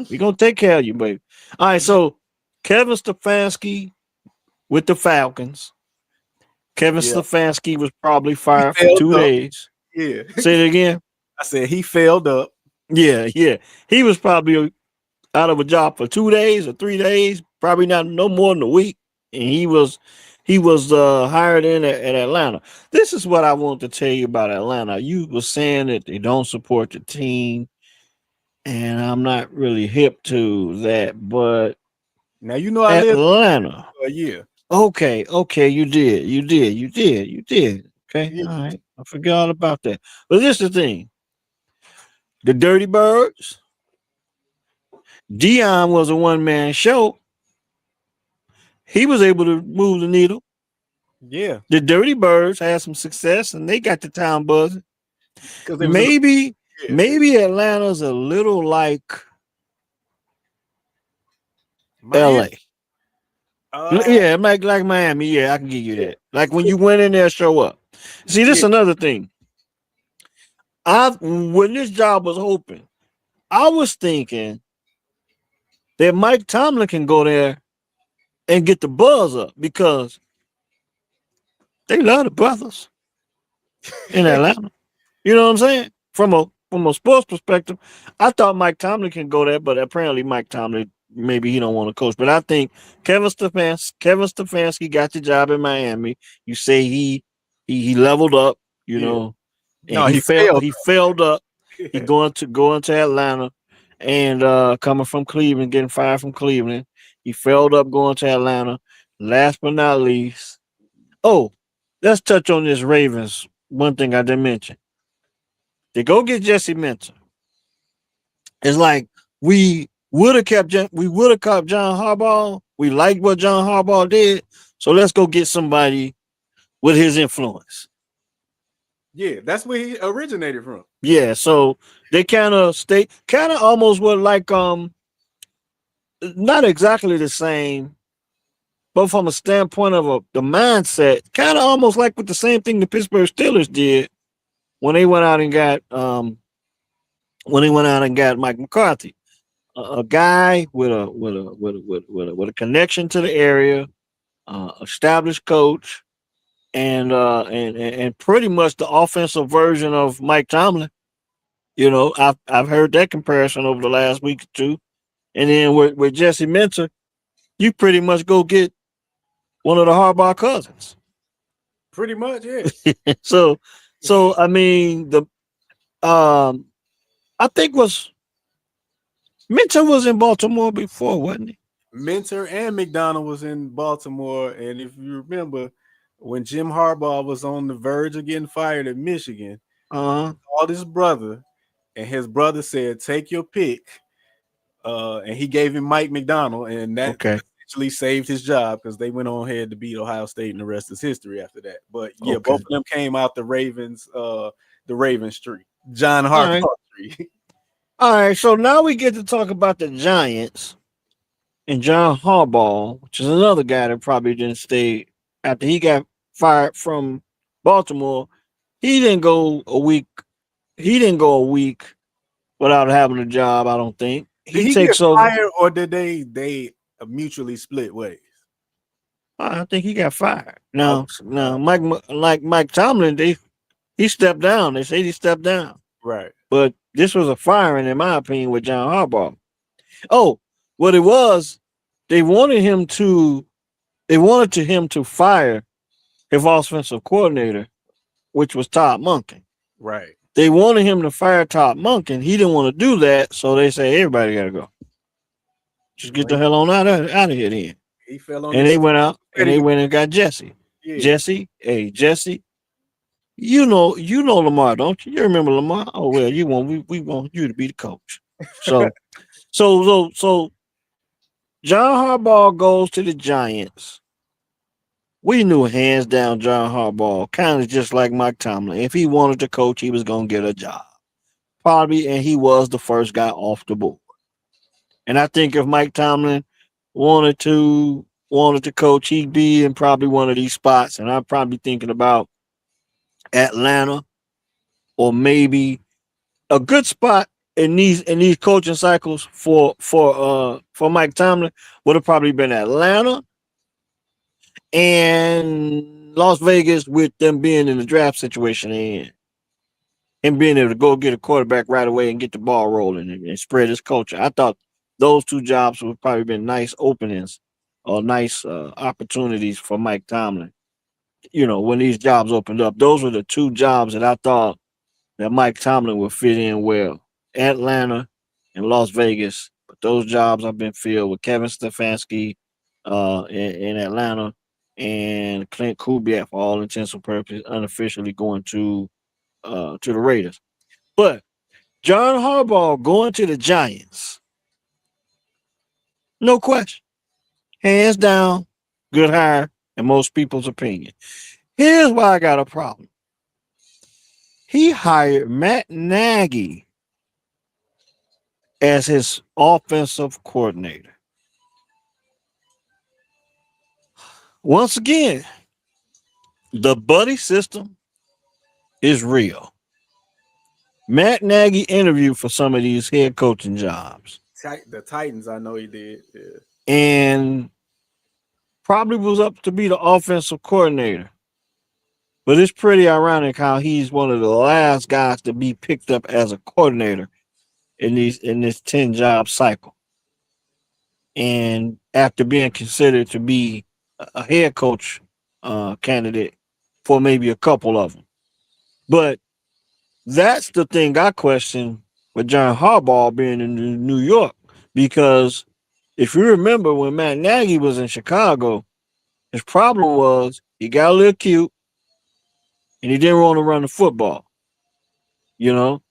Speaker 1: We're gonna take care of you, baby. All right, so Kevin Stefanski with the Falcons. Kevin Stefanski was probably fired for 2 days.
Speaker 2: Yeah.
Speaker 1: Say it again.
Speaker 2: I said he failed up.
Speaker 1: Yeah. He was probably out of a job for 2 days or 3 days, probably no more than a week. And he was hired in at Atlanta. This is what I want to tell you about Atlanta. You were saying that they don't support the team, and I'm not really hip to that, but
Speaker 2: now you know I
Speaker 1: Atlanta.
Speaker 2: A year.
Speaker 1: Okay, you did. Okay, all right. I forgot all about that. But this is the thing. The Dirty Birds. Dion was a one-man show. He was able to move the needle.
Speaker 2: Yeah.
Speaker 1: The Dirty Birds had some success, and they got the town buzzing. Maybe Atlanta's a little like Miami. LA. Yeah, like Miami. Yeah, I can give you that. Like when you went in there, show up. See, this is another thing. When this job was open, I was thinking that Mike Tomlin can go there and get the buzz up because they love the brothers in Atlanta. You know what I'm saying? From a from a sports perspective, I thought Mike Tomlin can go there, but apparently Mike Tomlin maybe he don't want to coach. But I think Kevin Stefanski got the job in Miami. You say he leveled up, you
Speaker 2: Yeah.
Speaker 1: know, and
Speaker 2: No, he failed.
Speaker 1: he failed up. He going to Atlanta and coming from Cleveland, getting fired from Cleveland. He failed up going to Atlanta. Last but not least, oh, let's touch on this Ravens. One thing I didn't mention. They go get Jesse Minter. It's like we would have kept John Harbaugh. We liked what John Harbaugh did, so let's go get somebody with his influence.
Speaker 2: Yeah, that's where he originated from.
Speaker 1: Yeah, so they kind of almost were like not exactly the same, but from a standpoint of the mindset, kind of almost like with the same thing the Pittsburgh Steelers did when they went out and got Mike McCarthy, a guy with a connection to the area, established coach, and pretty much the offensive version of Mike Tomlin. You know, I've heard that comparison over the last week or two, and then with Jesse Minter, you pretty much go get one of the Harbaugh cousins.
Speaker 2: Pretty much, yeah.
Speaker 1: so I mean I think Minter was in Baltimore before, wasn't he?
Speaker 2: Minter and McDonald was in Baltimore, and if you remember, when Jim Harbaugh was on the verge of getting fired at Michigan, called his brother, and his brother said, "Take your pick," and he gave him Mike McDonald, and that essentially saved his job because they went on ahead to beat Ohio State, and the rest is history after that. But yeah, both of them came out the Ravens tree, John Harbaugh tree.
Speaker 1: All right, so now we get to talk about the Giants and John Harbaugh, which is another guy that probably didn't stay after he got fired from Baltimore. He didn't go a week. He didn't go a week without having a job. I don't think
Speaker 2: he takes over. Fired, or did they mutually split ways?
Speaker 1: I think he got fired. No, Mike Tomlin, he stepped down. They say he stepped down.
Speaker 2: Right.
Speaker 1: But this was a firing, in my opinion, with John Harbaugh. Oh, what it was, they wanted him to fire his offensive coordinator, which was Todd Monken.
Speaker 2: Right.
Speaker 1: They wanted him to fire Todd Monken. He didn't want to do that, so they say everybody got to go. Just get the hell on out of here then.
Speaker 2: He fell on.
Speaker 1: And they went out and they went and got Jesse. Yeah. Jesse. You know Lamar, don't you? You remember Lamar? Oh well, we want you to be the coach. So John Harbaugh goes to the Giants. We knew hands down John Harbaugh, kind of just like Mike Tomlin. If he wanted to coach, he was gonna get a job. Probably, and he was the first guy off the board. And I think if Mike Tomlin wanted to coach, he'd be in probably one of these spots. And I'm probably thinking about Atlanta, or maybe a good spot in these coaching cycles for Mike Tomlin would have probably been Atlanta and Las Vegas, with them being in the draft situation and being able to go get a quarterback right away and get the ball rolling and spread his culture. I thought those two jobs would probably been nice openings or nice opportunities for Mike Tomlin. You know, when these jobs opened up, those were the two jobs that I thought that Mike Tomlin would fit in well. Atlanta and Las Vegas. But those jobs have been filled with Kevin Stefanski in Atlanta and Clint Kubiak, for all intents and purposes, unofficially going to the Raiders. But John Harbaugh going to the Giants, no question. Hands down, good hire in most people's opinion. Here's why I got a problem. He hired Matt Nagy as his offensive coordinator. Once again, the buddy system is real. Matt Nagy interviewed for some of these head coaching jobs.
Speaker 2: The Titans, I know he did. Yeah.
Speaker 1: And probably was up to be the offensive coordinator. But it's pretty ironic how he's one of the last guys to be picked up as a coordinator in this 10 job cycle. And after being considered to be a head coach candidate for maybe a couple of them. But that's the thing I question with John Harbaugh being in New York. Because if you remember when Matt Nagy was in Chicago, his problem was he got a little cute and he didn't want to run the football, you know?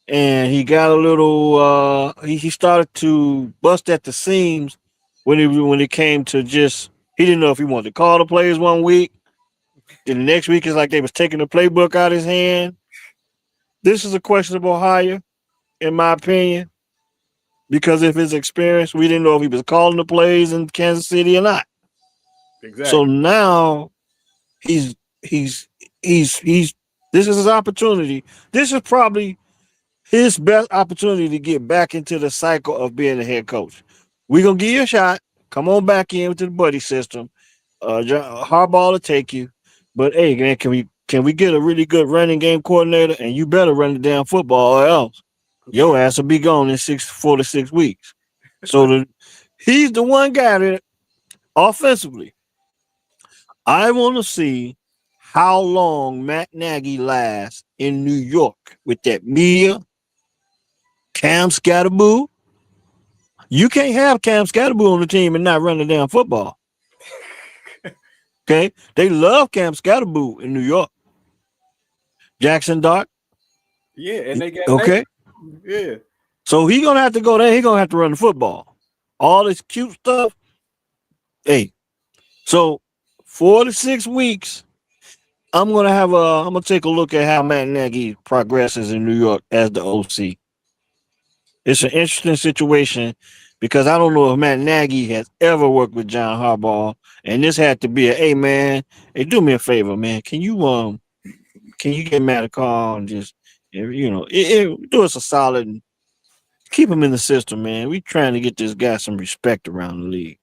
Speaker 1: And he got a little he started to bust at the seams when it came to just he didn't know if he wanted to call the plays one week. Then the next week is like they was taking the playbook out of his hand. This is a questionable hire, in my opinion, because of his experience. We didn't know if he was calling the plays in Kansas City or not.
Speaker 2: Exactly.
Speaker 1: So now he's this is his opportunity. This is probably his best opportunity to get back into the cycle of being a head coach. We're gonna give you a shot. Come on back in with the buddy system. Harbaugh will take you. But hey, man, can we get a really good running game coordinator? And you better run the damn football or else your ass will be gone in 4 to 6 weeks. So he's the one guy that offensively, I want to see how long Matt Nagy lasts in New York with that media. Cam Scatterboo. You can't have Cam Scatterboo on the team and not run the damn football. Okay? They love Cam Scatterboo in New York. Jackson Dart.
Speaker 2: Yeah, and they got
Speaker 1: okay.
Speaker 2: Yeah.
Speaker 1: So he's gonna have to go there. He's gonna have to run the football. All this cute stuff. Hey, so 4 to 6 weeks, I'm gonna take a look at how Matt Nagy progresses in New York as the OC. It's an interesting situation because I don't know if Matt Nagy has ever worked with John Harbaugh, and this had to be hey man, hey, do me a favor, man. Can you get Matt a call and just do us a solid and keep him in the system, man. We trying to get this guy some respect around the league.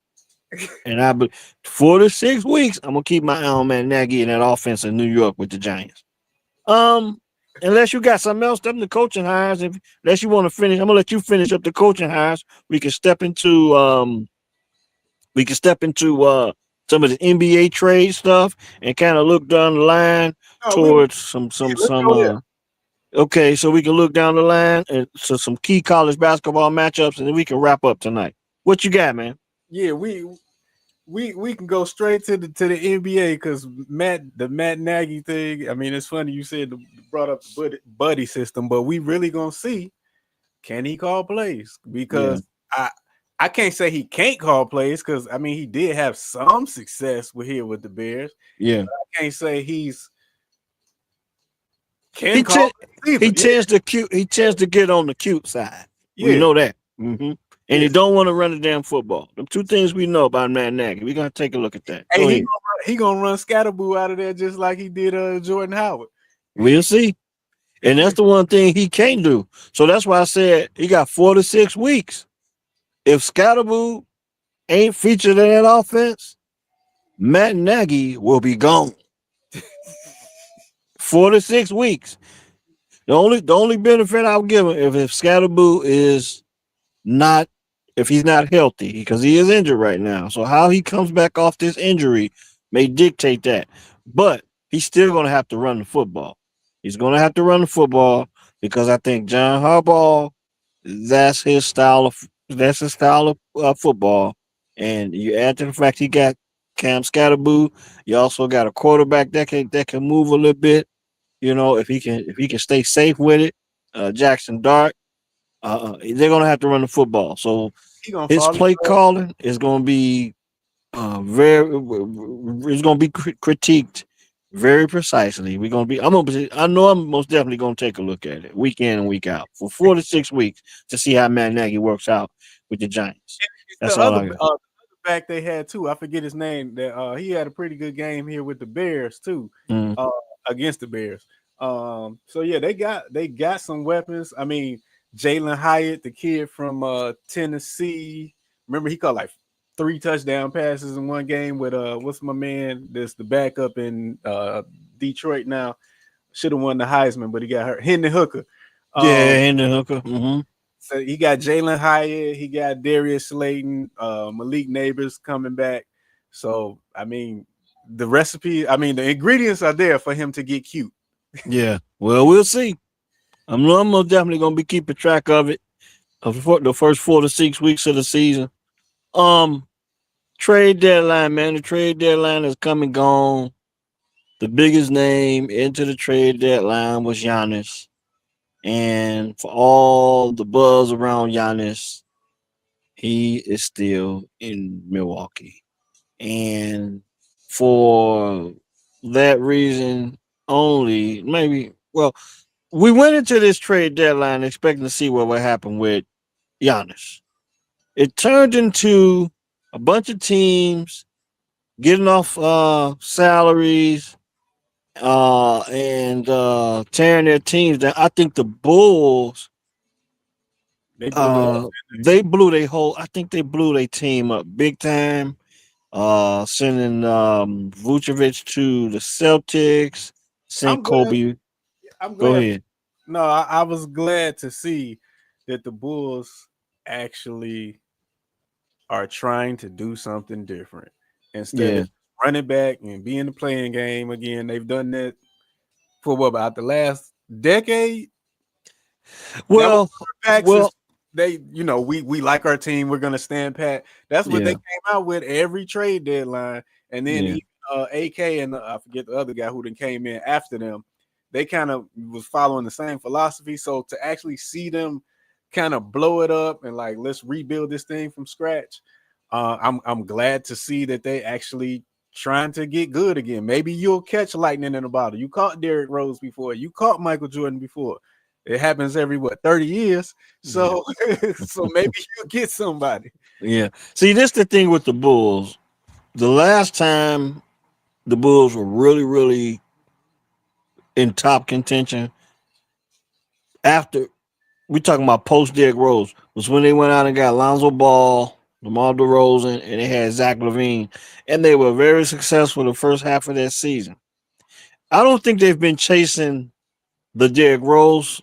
Speaker 1: And 4 to 6 weeks, I'm gonna keep my eye on Matt Nagy in that offense in New York with the Giants. Unless you got something else, them the coaching hires. Unless you want to finish, I'm gonna let you finish up the coaching hires. We can step into some of the NBA trade stuff and kind of look down the line towards some. Okay, so we can look down the line and so some key college basketball matchups, and then we can wrap up tonight. What you got, man?
Speaker 2: Yeah, we can go straight to the NBA because the Matt Nagy thing. I mean, it's funny you said brought up the buddy system, but we really gonna see can he call plays because I can't say he can't call plays because I mean he did have some success with the Bears.
Speaker 1: Yeah,
Speaker 2: I can't say he
Speaker 1: tends to get on the cute side. Yeah. We know that. Mm-hmm. And he don't want to run the damn football. The two things we know about Matt Nagy. We're gonna take a look at that.
Speaker 2: Hey, he gonna run Scatterboo out of there just like he did Jordan Howard.
Speaker 1: We'll see. And that's the one thing he can't do. So that's why I said he got 4 to 6 weeks. If Scatterboo ain't featured in that offense, Matt Nagy will be gone. 4 to 6 weeks. The only benefit I'll give him if Scatterboo is not, if he's not healthy, because he is injured right now. So how he comes back off this injury may dictate that. But he's still going to have to run the football. He's going to have to run the football because I think John Harbaugh, that's his style of football. And you add to the fact he got Cam Scatterboo, you also got a quarterback that can move a little bit. You know, if he can stay safe with it, Jackson Dart, they're gonna have to run the football. So his play calling is gonna be it's gonna be critiqued very precisely. I know I'm most definitely gonna take a look at it week in and week out for 4 to 6 weeks to see how Matt Nagy works out with the Giants. That's all I got.
Speaker 2: The back they had too. I forget his name. That he had a pretty good game here with the Bears too. Against the Bears. So yeah, they got some weapons. I mean, Jalen Hyatt, the kid from Tennessee. Remember he caught like 3 touchdown passes in one game with what's my man? This the backup in Detroit now. Should have won the Heisman, but he got hurt. Hendon Hooker.
Speaker 1: Yeah, Hendon Hooker.
Speaker 2: So he got Jalen Hyatt, he got Darius Slayton, Malik Neighbors coming back. So I mean, the ingredients are there for him to get cute.
Speaker 1: Yeah. Well, we'll see. I'm most definitely gonna be keeping track of it for the first 4 to 6 weeks of the season. Trade deadline, man. The trade deadline is come and gone. The biggest name into the trade deadline was Giannis. And for all the buzz around Giannis, he is still in Milwaukee. And for that reason only, we went into this trade deadline expecting to see what would happen with Giannis. It turned into a bunch of teams getting off salaries and tearing their teams down. I think the Bulls they blew their whole. I think they blew their team up big time. Sending Vucevic to the Celtics. Sent Kobe.
Speaker 2: I'm glad.
Speaker 1: Go ahead.
Speaker 2: No, I was glad to see that the Bulls actually are trying to do something different instead of running back and be in the playing game again. They've done that for about the last decade.
Speaker 1: Well,
Speaker 2: they, we like our team. We're gonna stand pat. That's what they came out with every trade deadline, and then AK and I forget the other guy who then came in after them. They kind of was following the same philosophy. So to actually see them kind of blow it up and like let's rebuild this thing from scratch, I'm glad to see that they actually trying to get good again. Maybe you'll catch lightning in a bottle. You caught Derrick Rose before. You caught Michael Jordan before. It happens every 30 years. So so maybe you'll get somebody.
Speaker 1: Yeah. See, this is the thing with the Bulls. The last time the Bulls were really, really in top contention, after we talking about post Derrick Rose, was when they went out and got Lonzo Ball, DeMar DeRozan, and they had Zach LaVine, and they were very successful the first half of that season. I don't think they've been chasing the Derrick Rose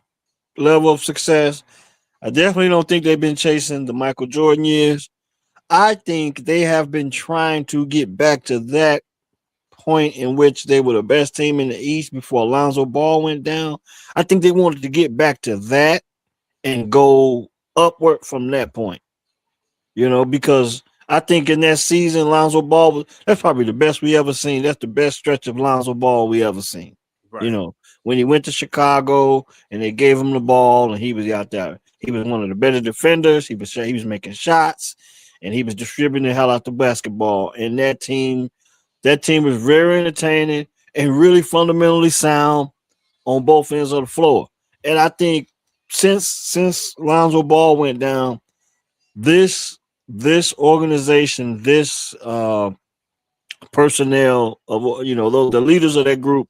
Speaker 1: level of success. I definitely don't think they've been chasing the Michael Jordan years. I think they have been trying to get back to that point in which they were the best team in the East before Lonzo Ball went down. I think they wanted to get back to that and go upward from that point. Because I think in that season, Lonzo Ball that's probably the best we ever seen. That's the best stretch of Lonzo Ball we ever seen. Right. When he went to Chicago and they gave him the ball and he was out there. He was one of the better defenders. He was making shots and he was distributing the hell out the basketball. And that team was very entertaining and really fundamentally sound on both ends of the floor. And I think since Lonzo Ball went down, this organization, this personnel of the leaders of that group,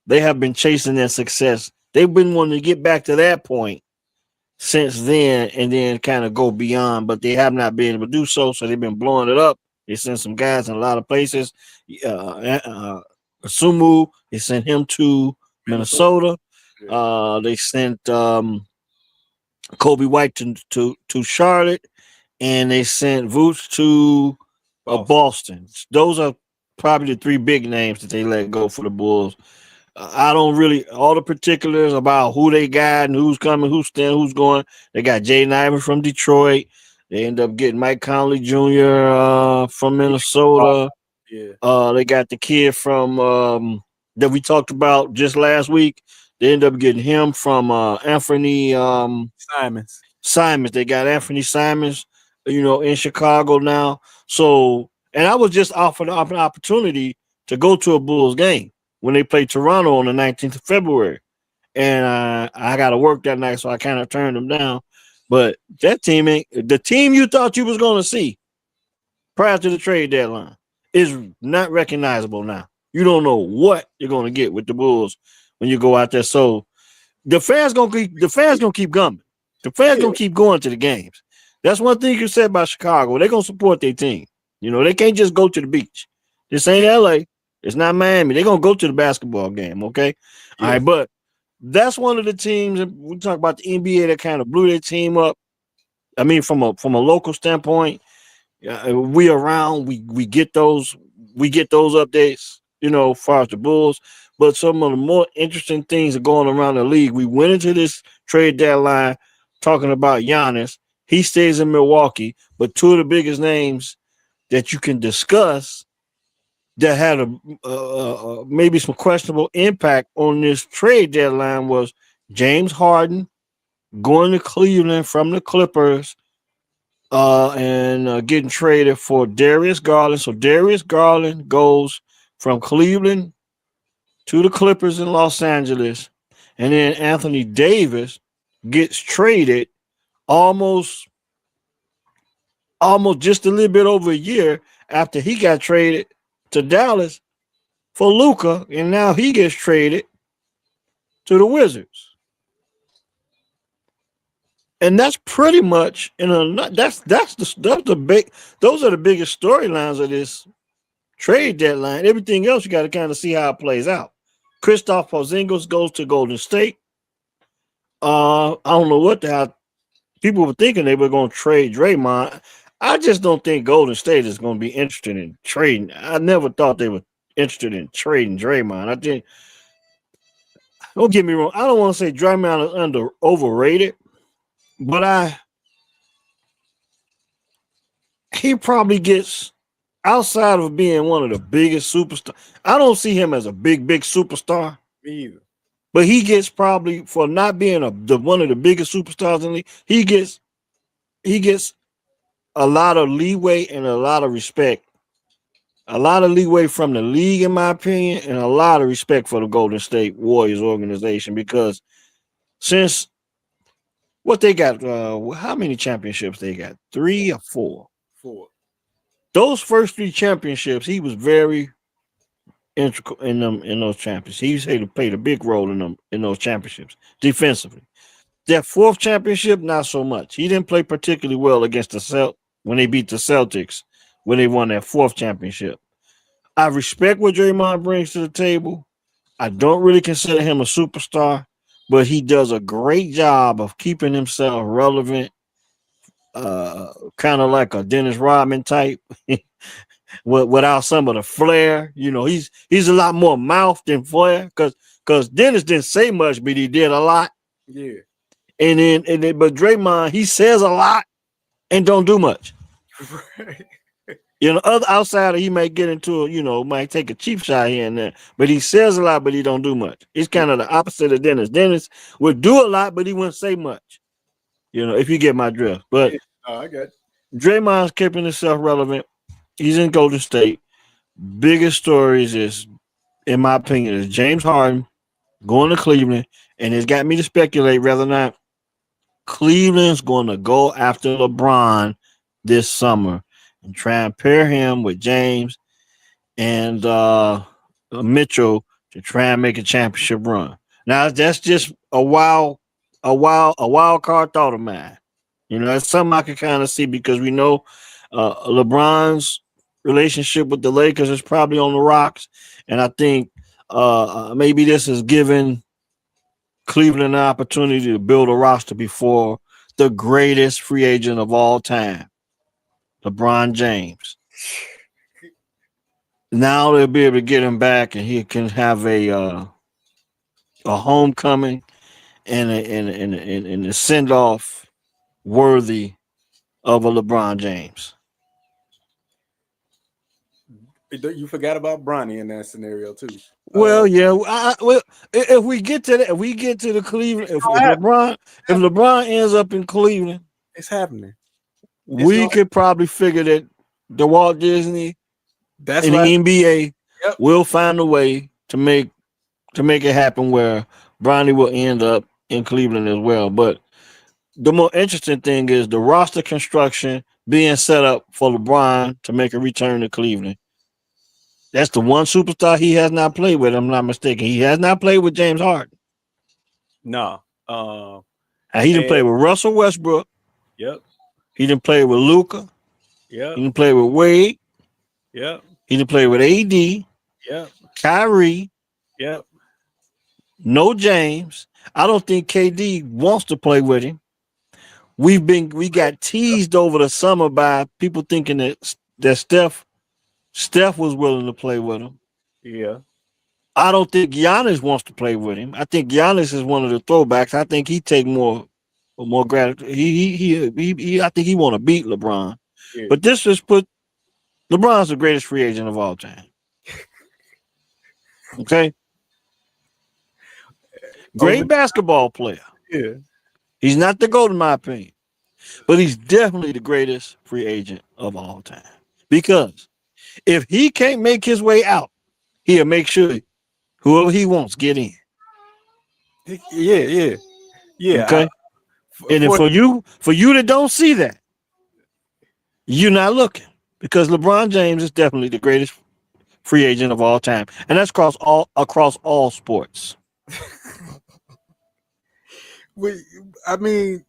Speaker 1: they have been chasing their success. They've been wanting to get back to that point since then and then kind of go beyond, but they have not been able to do so. So they've been blowing it up. They sent some guys in a lot of places. Sumu, they sent him to Minnesota. They sent Kobe White to Charlotte, and they sent Vooch to Boston. Those are probably the 3 big names that they let go for the Bulls. I don't really all the particulars about who they got and who's coming, who's staying, who's going. They got Jaden Ivey from Detroit. They end up getting Mike Conley Jr. From Minnesota. They got the kid from that we talked about just last week. They end up getting him from Anthony
Speaker 2: Simons.
Speaker 1: They got Anthony Simons, in Chicago now. So, and I was just offered an opportunity to go to a Bulls game when they played Toronto on the 19th of February. And I got to work that night, so I kind of turned them down. But that team the team you thought you was going to see prior to the trade deadline is not recognizable now. You don't know what you're going to get with the Bulls when you go out there. So the fans gonna keep coming. The fans gonna keep going to the games. That's one thing you said about Chicago. They're gonna support their team. You know, they can't just go to the beach. This ain't LA. It's not Miami. They're gonna go to the basketball game, okay?
Speaker 2: Yeah.
Speaker 1: All right, but that's one of the teams that we talk about the NBA that kind of blew their team up. I mean, from a local standpoint, we around, we get those updates, you know, as far as the Bulls. But some of the more interesting things are going around the league. We went into this trade deadline talking about Giannis. He stays in Milwaukee, but two of the biggest names that you can discuss that had a maybe some questionable impact on this trade deadline was James Harden going to Cleveland from the Clippers and getting traded for Darius Garland. So Darius Garland goes from Cleveland to the Clippers in Los Angeles, and then Anthony Davis gets traded almost just a little bit over a year after he got traded to Dallas for Luka, and now he gets traded to the Wizards. And that's pretty much that's the big, those are the biggest storylines of this trade deadline. Everything else you got to kind of see how it plays out. Kristaps Porzingis goes to Golden State. I don't know what the hell people were thinking they were going to trade Draymond. I just don't think Golden State is going to be interested in trading. I never thought they were interested in trading Draymond. I think, don't get me wrong, I don't want to say Draymond is overrated, but he probably gets, outside of being one of the biggest superstars. I don't see him as a big superstar.
Speaker 2: Me either.
Speaker 1: But he gets, probably for not being one of the biggest superstars in the league, he gets a lot of leeway and a lot of respect. A lot of leeway from the league, in my opinion, and a lot of respect for the Golden State Warriors organization, because since what they got, how many championships they got? 3 or 4?
Speaker 2: 4.
Speaker 1: Those first 3 championships, he was very integral in those championships. He played a big role in those championships defensively. That 4th championship, not so much. He didn't play particularly well against the when they beat the Celtics when they won that 4th championship. I respect what Draymond brings to the table. I don't really consider him a superstar, but he does a great job of keeping himself relevant, kind of like a Dennis Rodman type, without some of the flair. You know, he's a lot more mouth than flair, because Dennis didn't say much, but he did a lot.
Speaker 2: Yeah.
Speaker 1: But Draymond, he says a lot and don't do much.
Speaker 2: Right.
Speaker 1: You know, other outsider, he might get into, might take a cheap shot here and there, but he says a lot, but he don't do much. He's kind of the opposite of Dennis. Dennis would do a lot, but he wouldn't say much. If you get my drift. But
Speaker 2: I got
Speaker 1: Draymond's keeping himself relevant. He's in Golden State. Biggest stories is, in my opinion, is James Harden going to Cleveland, and it's got me to speculate whether or not Cleveland's going to go after LeBron this summer and try and pair him with James and Mitchell to try and make a championship run. Now that's just a wild card thought of mine. It's something I can kind of see, because we know LeBron's relationship with the Lakers is probably on the rocks, and I think maybe this is giving Cleveland an opportunity to build a roster before the greatest free agent of all time, LeBron James. Now they'll be able to get him back, and he can have a homecoming and a send off worthy of a LeBron James.
Speaker 2: You forgot about Bronny in that scenario too.
Speaker 1: Well, yeah. If we get to that, if we get to the Cleveland, if LeBron ends up in Cleveland,
Speaker 2: it's happening.
Speaker 1: We could probably figure that the Walt Disney and the NBA will find a way to make it happen where Bronny will end up in Cleveland as well. But the more interesting thing is the roster construction being set up for LeBron to make a return to Cleveland. That's the one superstar he has not played with. I'm not mistaken. He has not played with James Harden.
Speaker 2: No.
Speaker 1: He didn't play with Russell Westbrook.
Speaker 2: Yep.
Speaker 1: He didn't play with Luka.
Speaker 2: Yep.
Speaker 1: He didn't play with Wade.
Speaker 2: Yep.
Speaker 1: He done played with AD,
Speaker 2: Yep.
Speaker 1: Kyrie,
Speaker 2: Yep.
Speaker 1: no James. I don't think KD wants to play with him. We got teased over the summer by people thinking that Steph was willing to play with him.
Speaker 2: Yeah.
Speaker 1: I don't think Giannis wants to play with him. I think Giannis is one of the throwbacks. I think he take more gratitude. I think he want to beat LeBron.
Speaker 2: Yeah.
Speaker 1: But this just put LeBron's the greatest free agent of all time. Okay, great basketball player.
Speaker 2: Yeah.
Speaker 1: He's not the GOAT in my opinion, but he's definitely the greatest free agent of all time. Because if he can't make his way out, he'll make sure whoever he wants get in.
Speaker 2: Yeah.
Speaker 1: Okay. And then for you that don't see that, you're not looking, because LeBron James is definitely the greatest free agent of all time, and that's across all sports.
Speaker 2: I mean,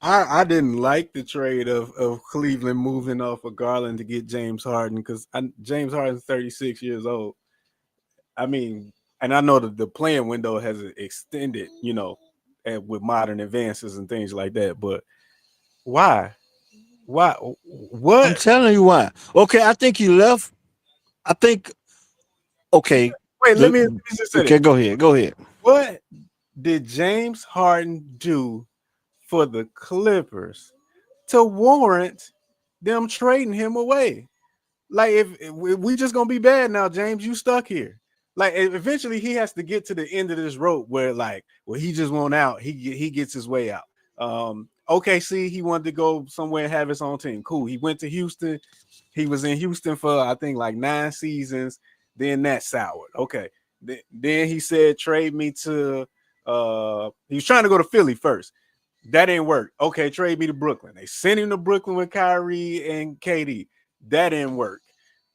Speaker 2: I didn't like the trade of Cleveland moving off of Garland to get James Harden, because James Harden's 36 years old. I mean, and I know that the playing window has extended, with modern advances and things like that. But why? Why? What?
Speaker 1: I'm telling you why. Okay, I think he left. I think. Okay.
Speaker 2: Wait, let me just say
Speaker 1: okay,
Speaker 2: that.
Speaker 1: go ahead.
Speaker 2: What did James Harden do for the Clippers to warrant them trading him away? Like, if we just gonna be bad now, James, you stuck here. Like, eventually he has to get to the end of this rope where, like, he just won't out. He gets his way out. OKC, he wanted to go somewhere and have his own team. Cool. He went to Houston. He was in Houston for, I think, like 9 seasons. Then that soured. Okay. Then he said, trade me to he was trying to go to Philly first. That didn't work. Okay, trade me to Brooklyn. They sent him to Brooklyn with Kyrie and KD. That didn't work.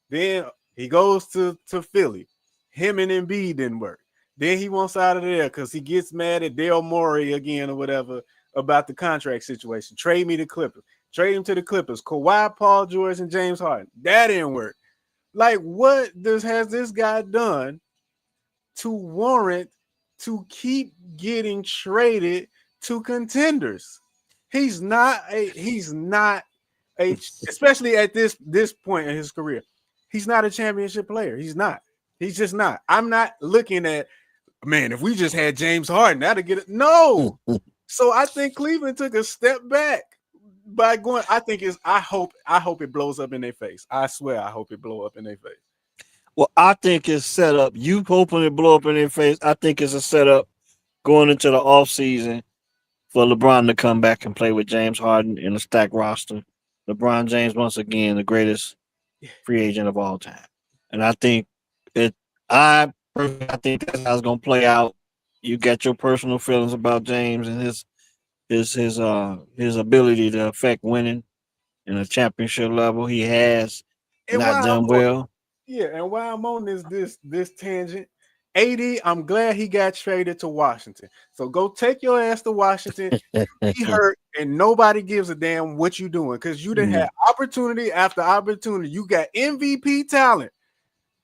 Speaker 2: Then he goes to Philly. Him and Embiid didn't work. Then he wants out of there because he gets mad at Daryl Morey again or whatever about the contract situation. Trade me to Clippers. Trade him to the Clippers. Kawhi, Paul George, and James Harden. That didn't work. Like, what has this guy done to warrant to keep getting traded to contenders? He's not especially at this point in his career, he's not a championship player. He's not. He's just not. I'm not looking at, man, if we just had James Harden, that'd get it. No. So I think Cleveland took a step back by going. I hope it blows up in their face. I swear, I hope it blow up in their face.
Speaker 1: Well, I think it's set up. You hoping it blow up in their face. I think it's a setup going into the offseason for LeBron to come back and play with James Harden in a stacked roster. LeBron James, once again, the greatest free agent of all time. And I think I think that's how it's gonna play out. You got your personal feelings about James and his ability to affect winning in a championship level. He has not done well.
Speaker 2: Yeah, and while I'm on this tangent, AD, I'm glad he got traded to Washington. So go take your ass to Washington. He hurt, and nobody gives a damn what you doing, because you didn't have opportunity after opportunity. You got MVP talent.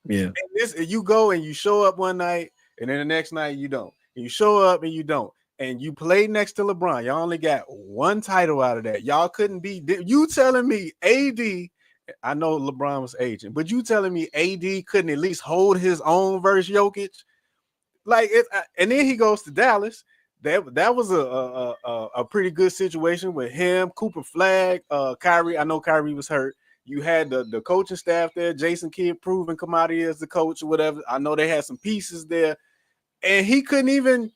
Speaker 1: Yeah.
Speaker 2: And you go and you show up one night, and then the next night you don't. And you show up and you don't. And you play next to LeBron. Y'all only got one title out of that. Y'all couldn't be. You telling me AD? I know LeBron was aging, but you telling me AD couldn't at least hold his own versus Jokic? Like it, and then he goes to Dallas. That was a pretty good situation with him, Cooper Flag, Kyrie. I know Kyrie was hurt. You had the coaching staff there, Jason Kidd proven come out here as the coach or whatever. I know they had some pieces there, and he couldn't even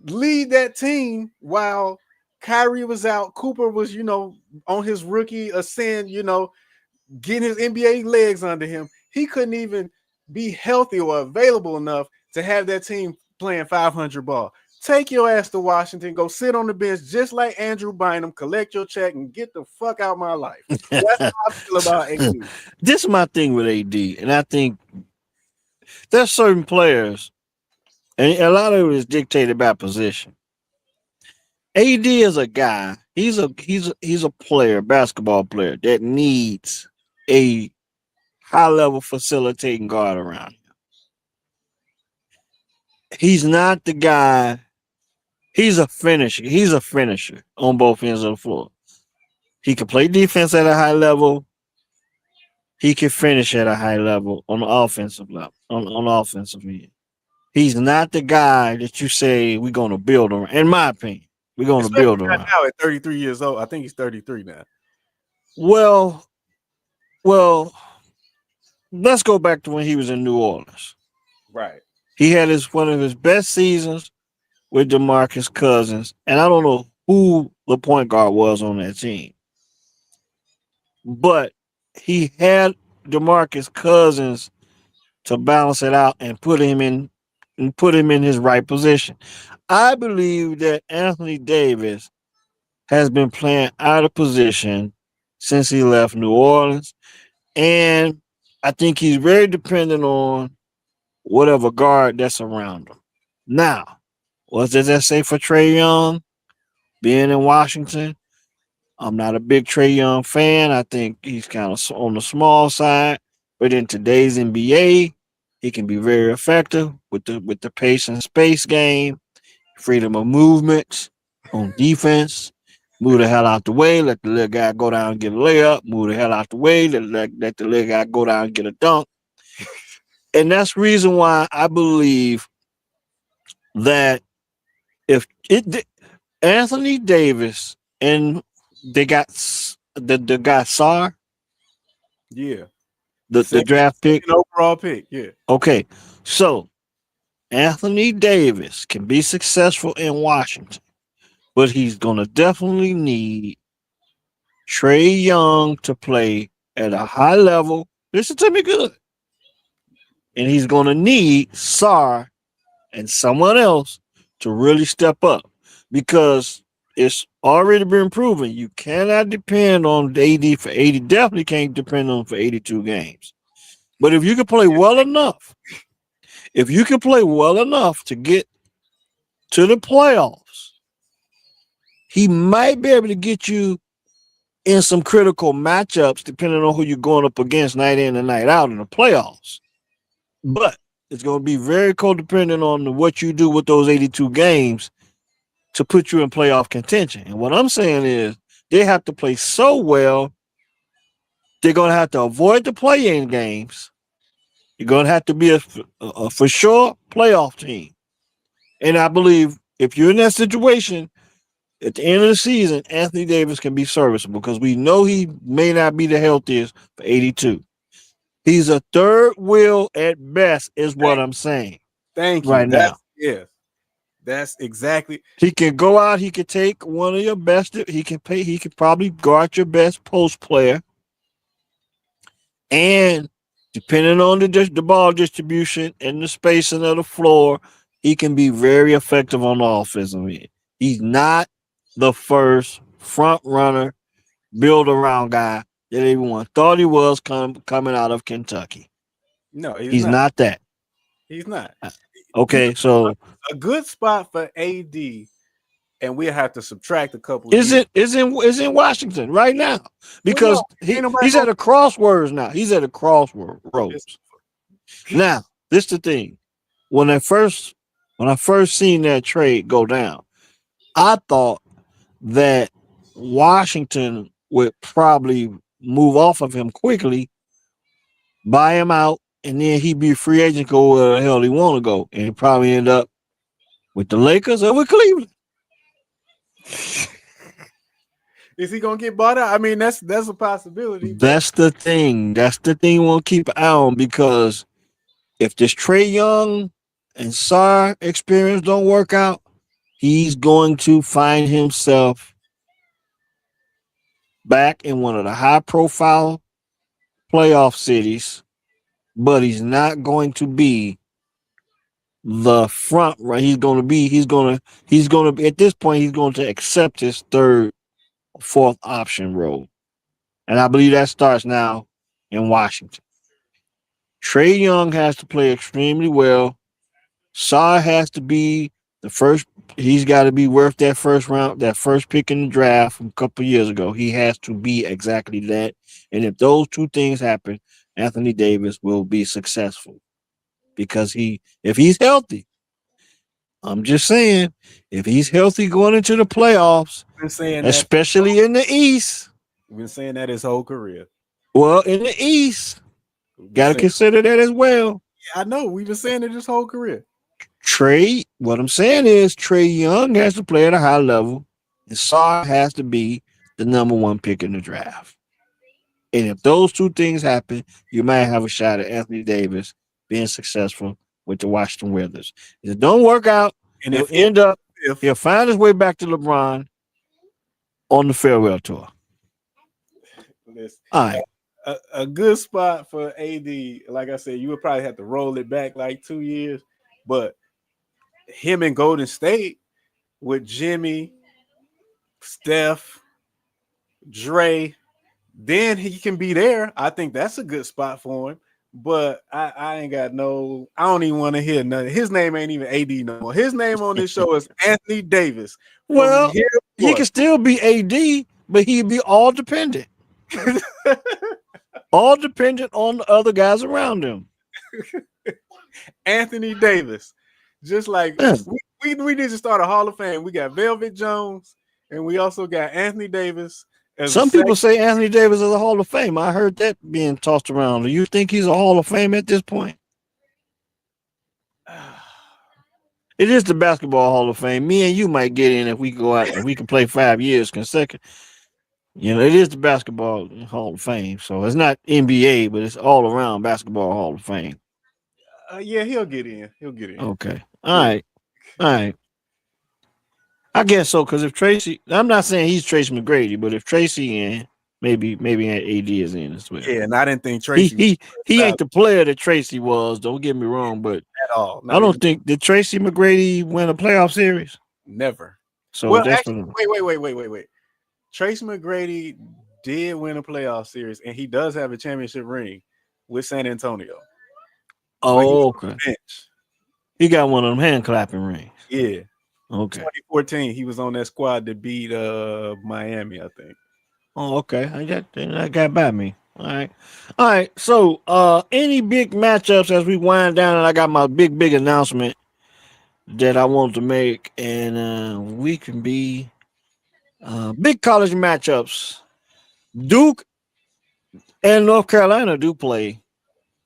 Speaker 2: lead that team while Kyrie was out. Cooper was, on his rookie ascent, getting his NBA legs under him. He couldn't even be healthy or available enough to have that team playing 500 ball. Take your ass to Washington, go sit on the bench just like Andrew Bynum, collect your check, and get the fuck out of my life. That's how I feel about AD.
Speaker 1: This is my thing with AD, and I think there's certain players, and a lot of it is dictated by position. AD is a guy. He's a player, basketball player that needs a high level facilitating guard around him. He's not the guy. He's a finisher. He's a finisher on both ends of the floor. He can play defense at a high level. He can finish at a high level on the offensive level. On the offensive end. He's not the guy that you say we're going to build around. In my opinion, we're going to build around.
Speaker 2: Now at 33 years old, I think he's 33 now.
Speaker 1: Well, let's go back to when he was in New Orleans.
Speaker 2: Right.
Speaker 1: He had one of his best seasons with DeMarcus Cousins, and I don't know who the point guard was on that team, but he had DeMarcus Cousins to balance it out and put him in his right position. I believe that Anthony Davis has been playing out of position since he left New Orleans, and I think he's very dependent on whatever guard that's around him. Now, what does that say for Trae Young being in Washington? I'm not a big Trae Young fan. I think he's kind of on the small side, but in today's NBA, he can be very effective with the pace and space game, freedom of movement on defense. Move the hell out the way, let the little guy go down and get a layup. Move the hell out the way, let the little guy go down and get a dunk. And that's the reason why I believe that if Anthony Davis and they got the guy Sarr,
Speaker 2: yeah,
Speaker 1: the draft pick,
Speaker 2: overall pick, yeah.
Speaker 1: Okay, so Anthony Davis can be successful in Washington, but he's gonna definitely need Trae Young to play at a high level. Listen to me good. And he's gonna need Sarr and someone else to really step up because it's already been proven you cannot depend on AD for 80. Definitely can't depend on for 82 games. But if you can play well enough, to get to the playoffs, he might be able to get you in some critical matchups depending on who you're going up against night in and night out in the playoffs. But it's going to be very codependent on what you do with those 82 games to put you in playoff contention. And what I'm saying is they have to play so well, they're going to have to avoid the play-in games. You're going to have to be a for sure playoff team. And I believe if you're in that situation, at the end of the season, Anthony Davis can be serviceable because we know he may not be the healthiest for 82. He's a third wheel at best, is what I'm saying.
Speaker 2: Thank you.
Speaker 1: Right now.
Speaker 2: Yeah. That's exactly.
Speaker 1: He can go out. He can take one of your best. He can probably guard your best post player. And depending on the ball distribution and the spacing of the floor, he can be very effective on the offensive end. He's not the first front runner, build around guy that everyone thought he was coming out of Kentucky.
Speaker 2: No,
Speaker 1: he's not that.
Speaker 2: He's not.
Speaker 1: Okay, so
Speaker 2: a good spot for AD, and we'll have to subtract a couple.
Speaker 1: Is in Washington right now because he's at a crossroads now. He's at a crossroads. Now, this is the thing. When I first seen that trade go down, I thought that Washington would probably move off of him quickly, buy him out, and then he'd be a free agent, go where the hell he want to go, and probably end up with the Lakers or with Cleveland.
Speaker 2: Is he gonna get bought out? I mean, that's a possibility.
Speaker 1: That's the thing. That's the thing we'll keep an eye on because if this Trae Young and Sarr experience don't work out, he's going to find himself back in one of the high-profile playoff cities, but he's not going to be the front right. He's going to be at this point. He's going to accept his third, fourth option role, and I believe that starts now in Washington. Trae Young has to play extremely well. Sarr has to be the first. He's got to be worth that first round, that first pick in the draft from a couple of years ago. He has to be exactly that. And if those two things happen, Anthony Davis will be successful because if he's healthy, I'm just saying, if he's healthy going into the playoffs,
Speaker 2: Been saying that.
Speaker 1: especially in the East,
Speaker 2: Been saying that his whole career.
Speaker 1: well, in the East,
Speaker 2: We've been
Speaker 1: got to
Speaker 2: saying-
Speaker 1: consider that as well.
Speaker 2: I know we've been saying it his whole career.
Speaker 1: What I'm saying is Trae Young has to play at a high level, and Sarr has to be the number one pick in the draft. And if those two things happen, you might have a shot at Anthony Davis being successful with the Washington Wizards. If it don't work out,
Speaker 2: And
Speaker 1: he'll he'll
Speaker 2: if
Speaker 1: find his way back to LeBron on the farewell tour.
Speaker 2: listen,
Speaker 1: All right.
Speaker 2: a good spot for AD, like I said, you would probably have to roll it back like 2 years, but him in Golden State with Jimmy, Steph, Dre, then he can be there. I think that's a good spot for him. But I ain't got I don't even want to hear nothing. His name ain't even AD no more. His name on this show is Anthony Davis.
Speaker 1: Well, he can still be AD, but he'd be all dependent. All dependent on the other guys around him.
Speaker 2: Anthony Davis. Just like we need to start a Hall of Fame. We got Velvet Jones, and we also got Anthony Davis.
Speaker 1: Some people say Anthony Davis is a Hall of Fame. I heard that being tossed around. Do you think he's a Hall of Fame at this point? It is the Basketball Hall of Fame. Me and you might get in if we go out and we can play 5 years consecutive. You know, it is the Basketball Hall of Fame. So it's not NBA, but it's all around Basketball Hall of Fame.
Speaker 2: Yeah, he'll get in. He'll get in.
Speaker 1: Okay. All right. I guess so, because if Tracy, I'm not saying he's Tracy McGrady, but if Tracy in, maybe AD is in as well.
Speaker 2: Yeah, and I didn't think Tracy
Speaker 1: he ain't the player that Tracy was. Don't get me wrong, but
Speaker 2: at all.
Speaker 1: I don't think did Tracy McGrady win a playoff series.
Speaker 2: Never.
Speaker 1: So
Speaker 2: well,
Speaker 1: that's
Speaker 2: actually, wait. Tracy McGrady did win a playoff series, and he does have a championship ring with San Antonio.
Speaker 1: Oh, okay. He got one of them hand clapping rings.
Speaker 2: Yeah.
Speaker 1: Okay.
Speaker 2: 2014, he was on that squad that beat Miami, I think.
Speaker 1: Oh, okay. I got by me. All right. So, any big matchups as we wind down, and I got my big announcement that I want to make, and we can be big college matchups. Duke and North Carolina do play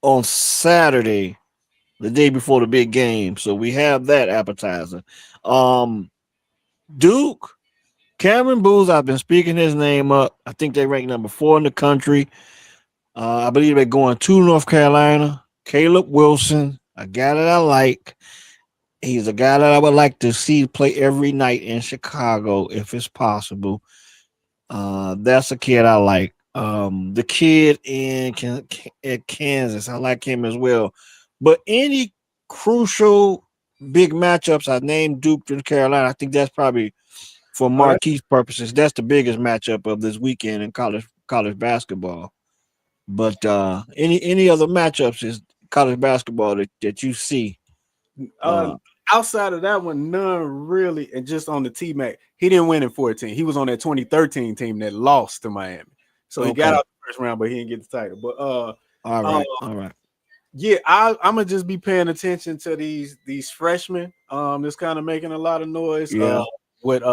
Speaker 1: on Saturday, the day before the big game. So we have that appetizer. Duke, Cameron Booth, I've been speaking his name up. I think they rank number 4 in the country. I believe they're going to North Carolina. Caleb Wilson, a guy that I like. He's a guy that I would like to see play every night in Chicago if it's possible. That's a kid I like. The kid at Kansas, I like him as well. But any crucial big matchups, I named Duke to Carolina. I think that's probably for marquee purposes. That's the biggest matchup of this weekend in college basketball. But any other matchups is college basketball that you see?
Speaker 2: Outside of that one, none really. And just on the T-Mac, he didn't win in 14. He was on that 2013 team that lost to Miami. So he got out the first round, but he didn't get the title. But
Speaker 1: all right.
Speaker 2: Yeah, I'm gonna just be paying attention to these freshmen. That's kind of making a lot of noise.
Speaker 1: Yeah.
Speaker 2: With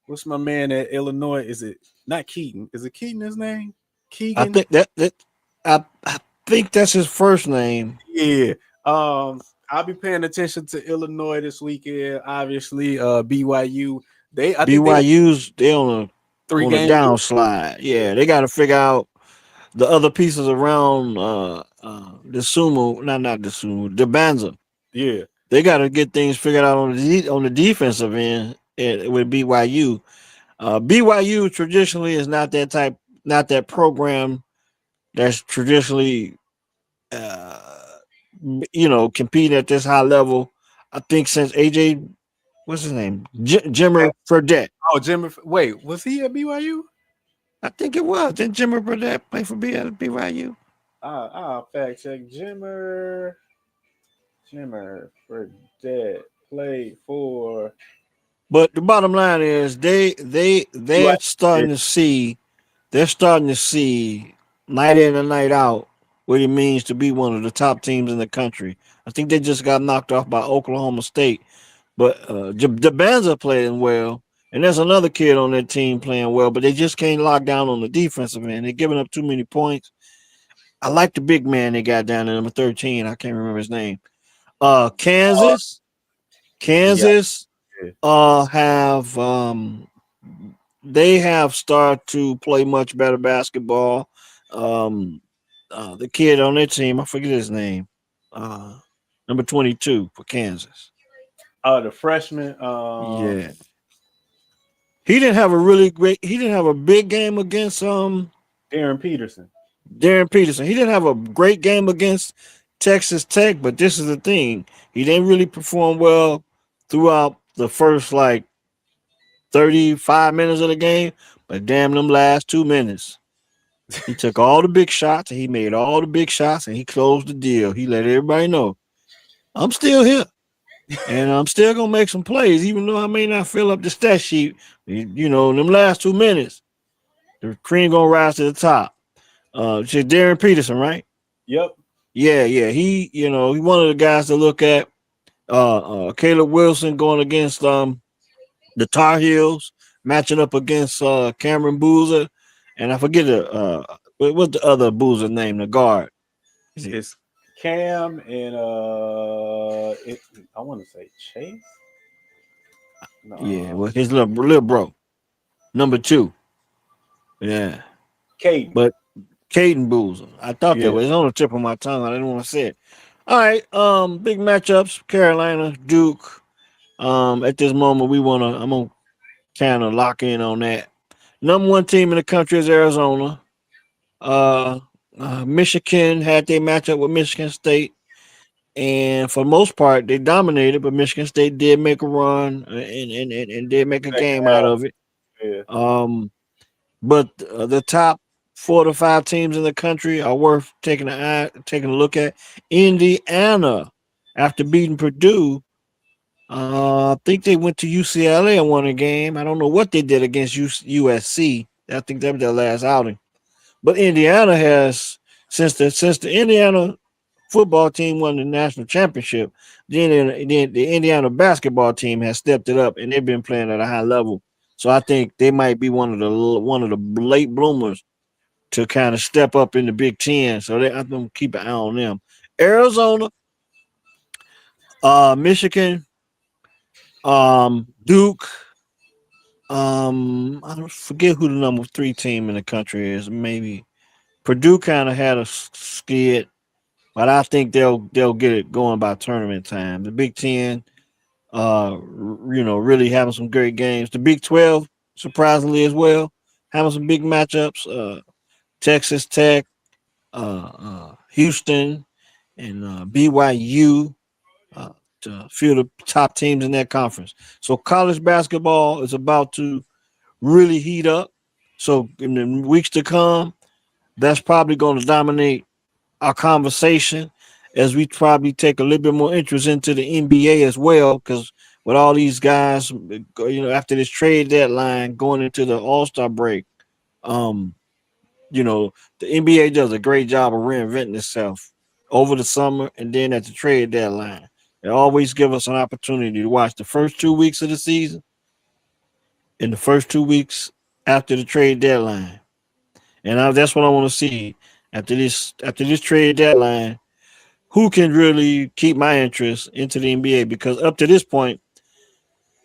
Speaker 2: what's my man at Illinois? Is it not Keaton? Is it Keaton his name? Keegan?
Speaker 1: I think that I think that's his first name.
Speaker 2: Yeah. I'll be paying attention to Illinois this weekend. Obviously, BYU. They on a
Speaker 1: 3-game downslide. Yeah, they got to figure out the other pieces around the Banza.
Speaker 2: Yeah,
Speaker 1: they got to get things figured out on the defensive end with BYU. BYU traditionally is not that program that's traditionally compete at this high level. I think since AJ, what's his name, Jimmer Fredette.
Speaker 2: Oh, Jimmer. Wait, was he at BYU?
Speaker 1: I think it was. Didn't Jimmer Fredette play for BYU?
Speaker 2: I'll fact check. Jimmer Fredette played for.
Speaker 1: But the bottom line is they're starting to see night in and night out what it means to be one of the top teams in the country. I think they just got knocked off by Oklahoma State, but Jabanza playing well, and there's another kid on that team playing well, but they just can't lock down on the defensive end. They're giving up too many points. I like the big man they got down there, number 13. I can't remember his name. Kansas.
Speaker 2: Yeah.
Speaker 1: Kansas have they have started to play much better basketball. The kid on their team, I forget his name. Number 22 for Kansas.
Speaker 2: The freshman.
Speaker 1: Yeah. He didn't have a really great he didn't have a big game against
Speaker 2: Darren Peterson.
Speaker 1: Darren Peterson. He didn't have a great game against Texas Tech, but this is the thing. He didn't really perform well throughout the first like 35 minutes of the game, but damn them last 2 minutes. He took all the big shots and he made all the big shots and he closed the deal. He let everybody know, I'm still here. And I'm still gonna make some plays, even though I may not fill up the stat sheet. You know, in them last 2 minutes, the cream gonna rise to the top. It's Darren Peterson, right?
Speaker 2: Yep.
Speaker 1: Yeah. He, he one of the guys to look at. Caleb Wilson going against the Tar Heels, matching up against Cameron Boozer, and I forget what's the other Boozer name, the guard.
Speaker 2: It's Cam and I want to say Chase.
Speaker 1: No. Yeah, well, his little bro, number 2. Yeah,
Speaker 2: Caden.
Speaker 1: But Caden Boozer. I thought that was on the tip of my tongue. I didn't want to say it. All right, big matchups. Carolina, Duke. At this moment, I'm gonna kind of lock in on that. Number 1 team in the country is Arizona. Michigan had their matchup with Michigan State, and for the most part, they dominated. But Michigan State did make a run and did make a game out of it.
Speaker 2: Yeah.
Speaker 1: But the top 4 to 5 teams in the country are worth taking a look at. Indiana, after beating Purdue, I think they went to UCLA and won a game. I don't know what they did against USC. I think that was their last outing. But Indiana has, since the Indiana football team won the national championship, then the Indiana basketball team has stepped it up and they've been playing at a high level. So I think they might be one of the late bloomers to kind of step up in the Big Ten. So I'm going to keep an eye on them. Arizona, Michigan, Duke. I don't forget who the number 3 team in the country is. Maybe Purdue kind of had a skid, but I think they'll get it going by tournament time. The Big Ten, really having some great games. The Big 12, surprisingly as well, having some big matchups. Texas Tech, Houston, and BYU. A few of the top teams in that conference. So college basketball is about to really heat up. So in the weeks to come, that's probably going to dominate our conversation as we probably take a little bit more interest into the NBA as well, because with all these guys, after this trade deadline going into the All-Star break, the NBA does a great job of reinventing itself over the summer and then at the trade deadline. They always give us an opportunity to watch the first 2 weeks of the season and the first 2 weeks after the trade deadline. And that's what I want to see after this trade deadline. Who can really keep my interest into the NBA? Because up to this point,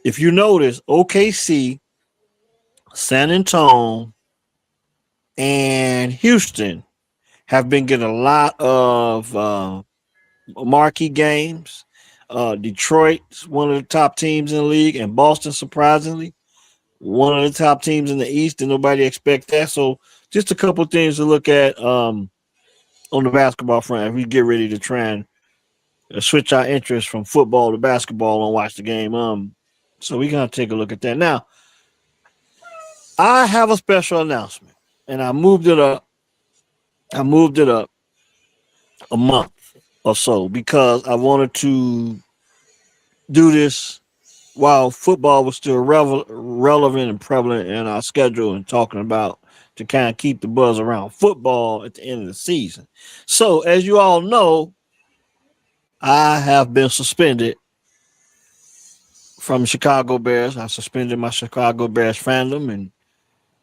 Speaker 1: if you notice, OKC, San Antonio, and Houston have been getting a lot of marquee games. Detroit's one of the top teams in the league, and Boston, surprisingly, one of the top teams in the East, and nobody expects that. So just a couple of things to look at on the basketball front as we get ready to try and switch our interest from football to basketball and watch the game. So we're going to take a look at that. Now, I have a special announcement, and I moved it up a month or so because I wanted to do this while football was still relevant and prevalent in our schedule and talking about to kind of keep the buzz around football at the end of the season. So, as you all know, I have been suspended from Chicago Bears. I suspended my Chicago Bears fandom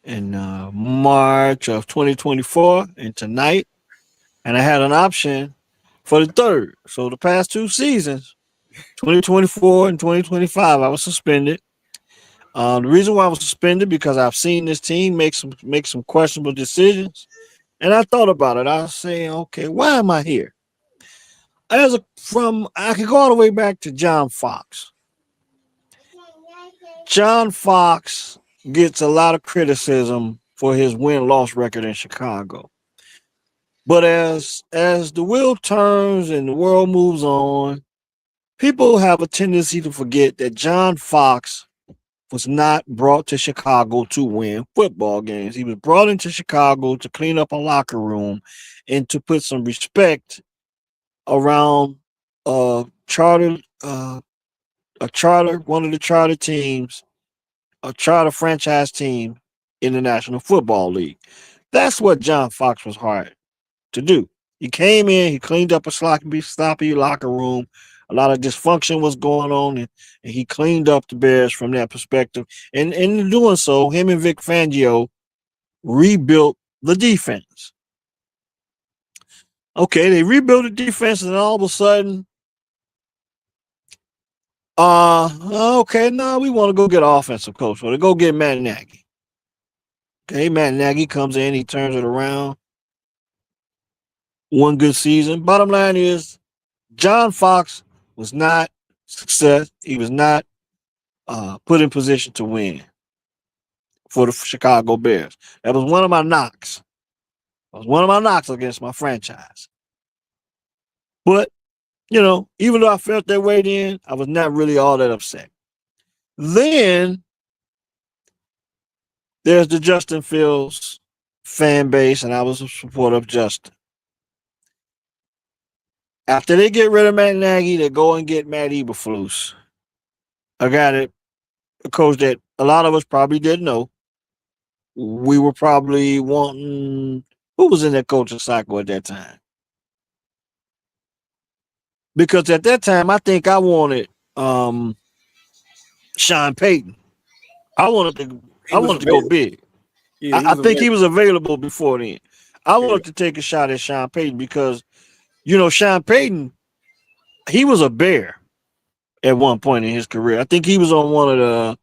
Speaker 1: in March of 2024 and tonight, and I had an option for the third. So the past 2 seasons, 2024 and 2025, I was suspended. The reason why I was suspended because I've seen this team make some questionable decisions, and I thought about it. I was saying, okay, why am I here? I could go all the way back to John Fox. John Fox gets a lot of criticism for his win-loss record in Chicago. But as the wheel turns and the world moves on, people have a tendency to forget that John Fox was not brought to Chicago to win football games. He was brought into Chicago to clean up a locker room and to put some respect around a charter, one of the charter teams, a charter franchise team in the National Football League. That's what John Fox was hired to do. He came in, he cleaned up a sloppy locker room. A lot of dysfunction was going on, and he cleaned up the Bears from that perspective. And in doing so, him and Vic Fangio rebuilt the defense. Okay, they rebuilt the defense, and all of a sudden, okay, now we want to go get an offensive coach. So they go get Matt Nagy. Okay, Matt Nagy comes in, he turns it around. One good season. Bottom line is, John Fox was not success. He was not put in position to win for the Chicago Bears. That was one of my knocks. That was one of my knocks against my franchise. But, even though I felt that way then, I was not really all that upset. Then there's the Justin Fields fan base, and I was a supporter of Justin. After they get rid of Matt Nagy, they go and get Matt Eberflus. I got it. A coach that a lot of us probably didn't know. We were probably wanting, who was in that coaching cycle at that time? Because at that time, I think I wanted Sean Payton. I wanted to go big. Yeah, I think he was available before then. I wanted to take a shot at Sean Payton because, Sean Payton, he was a Bear at one point in his career. I think he was on one of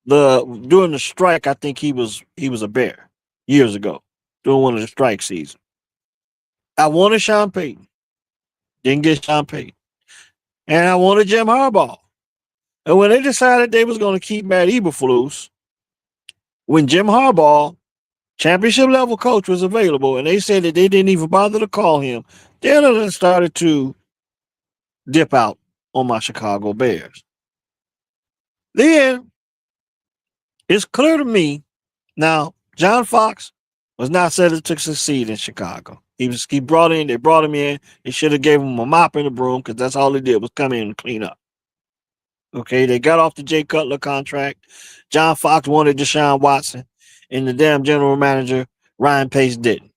Speaker 1: during the strike. I think he was a Bear years ago during one of the strike seasons. I wanted Sean Payton, didn't get Sean Payton, and I wanted Jim Harbaugh. And when they decided they was going to keep Matt Eberflus, when Jim Harbaugh, championship level coach, was available, and they said that they didn't even bother to call him, then I started to dip out on my Chicago Bears. Then it's clear to me now, John Fox was not set to succeed in Chicago. They brought him in. They should have gave him a mop and a broom because that's all they did was come in and clean up. Okay, they got off the Jay Cutler contract. John Fox wanted Deshaun Watson, and the damn general manager, Ryan Pace, didn't.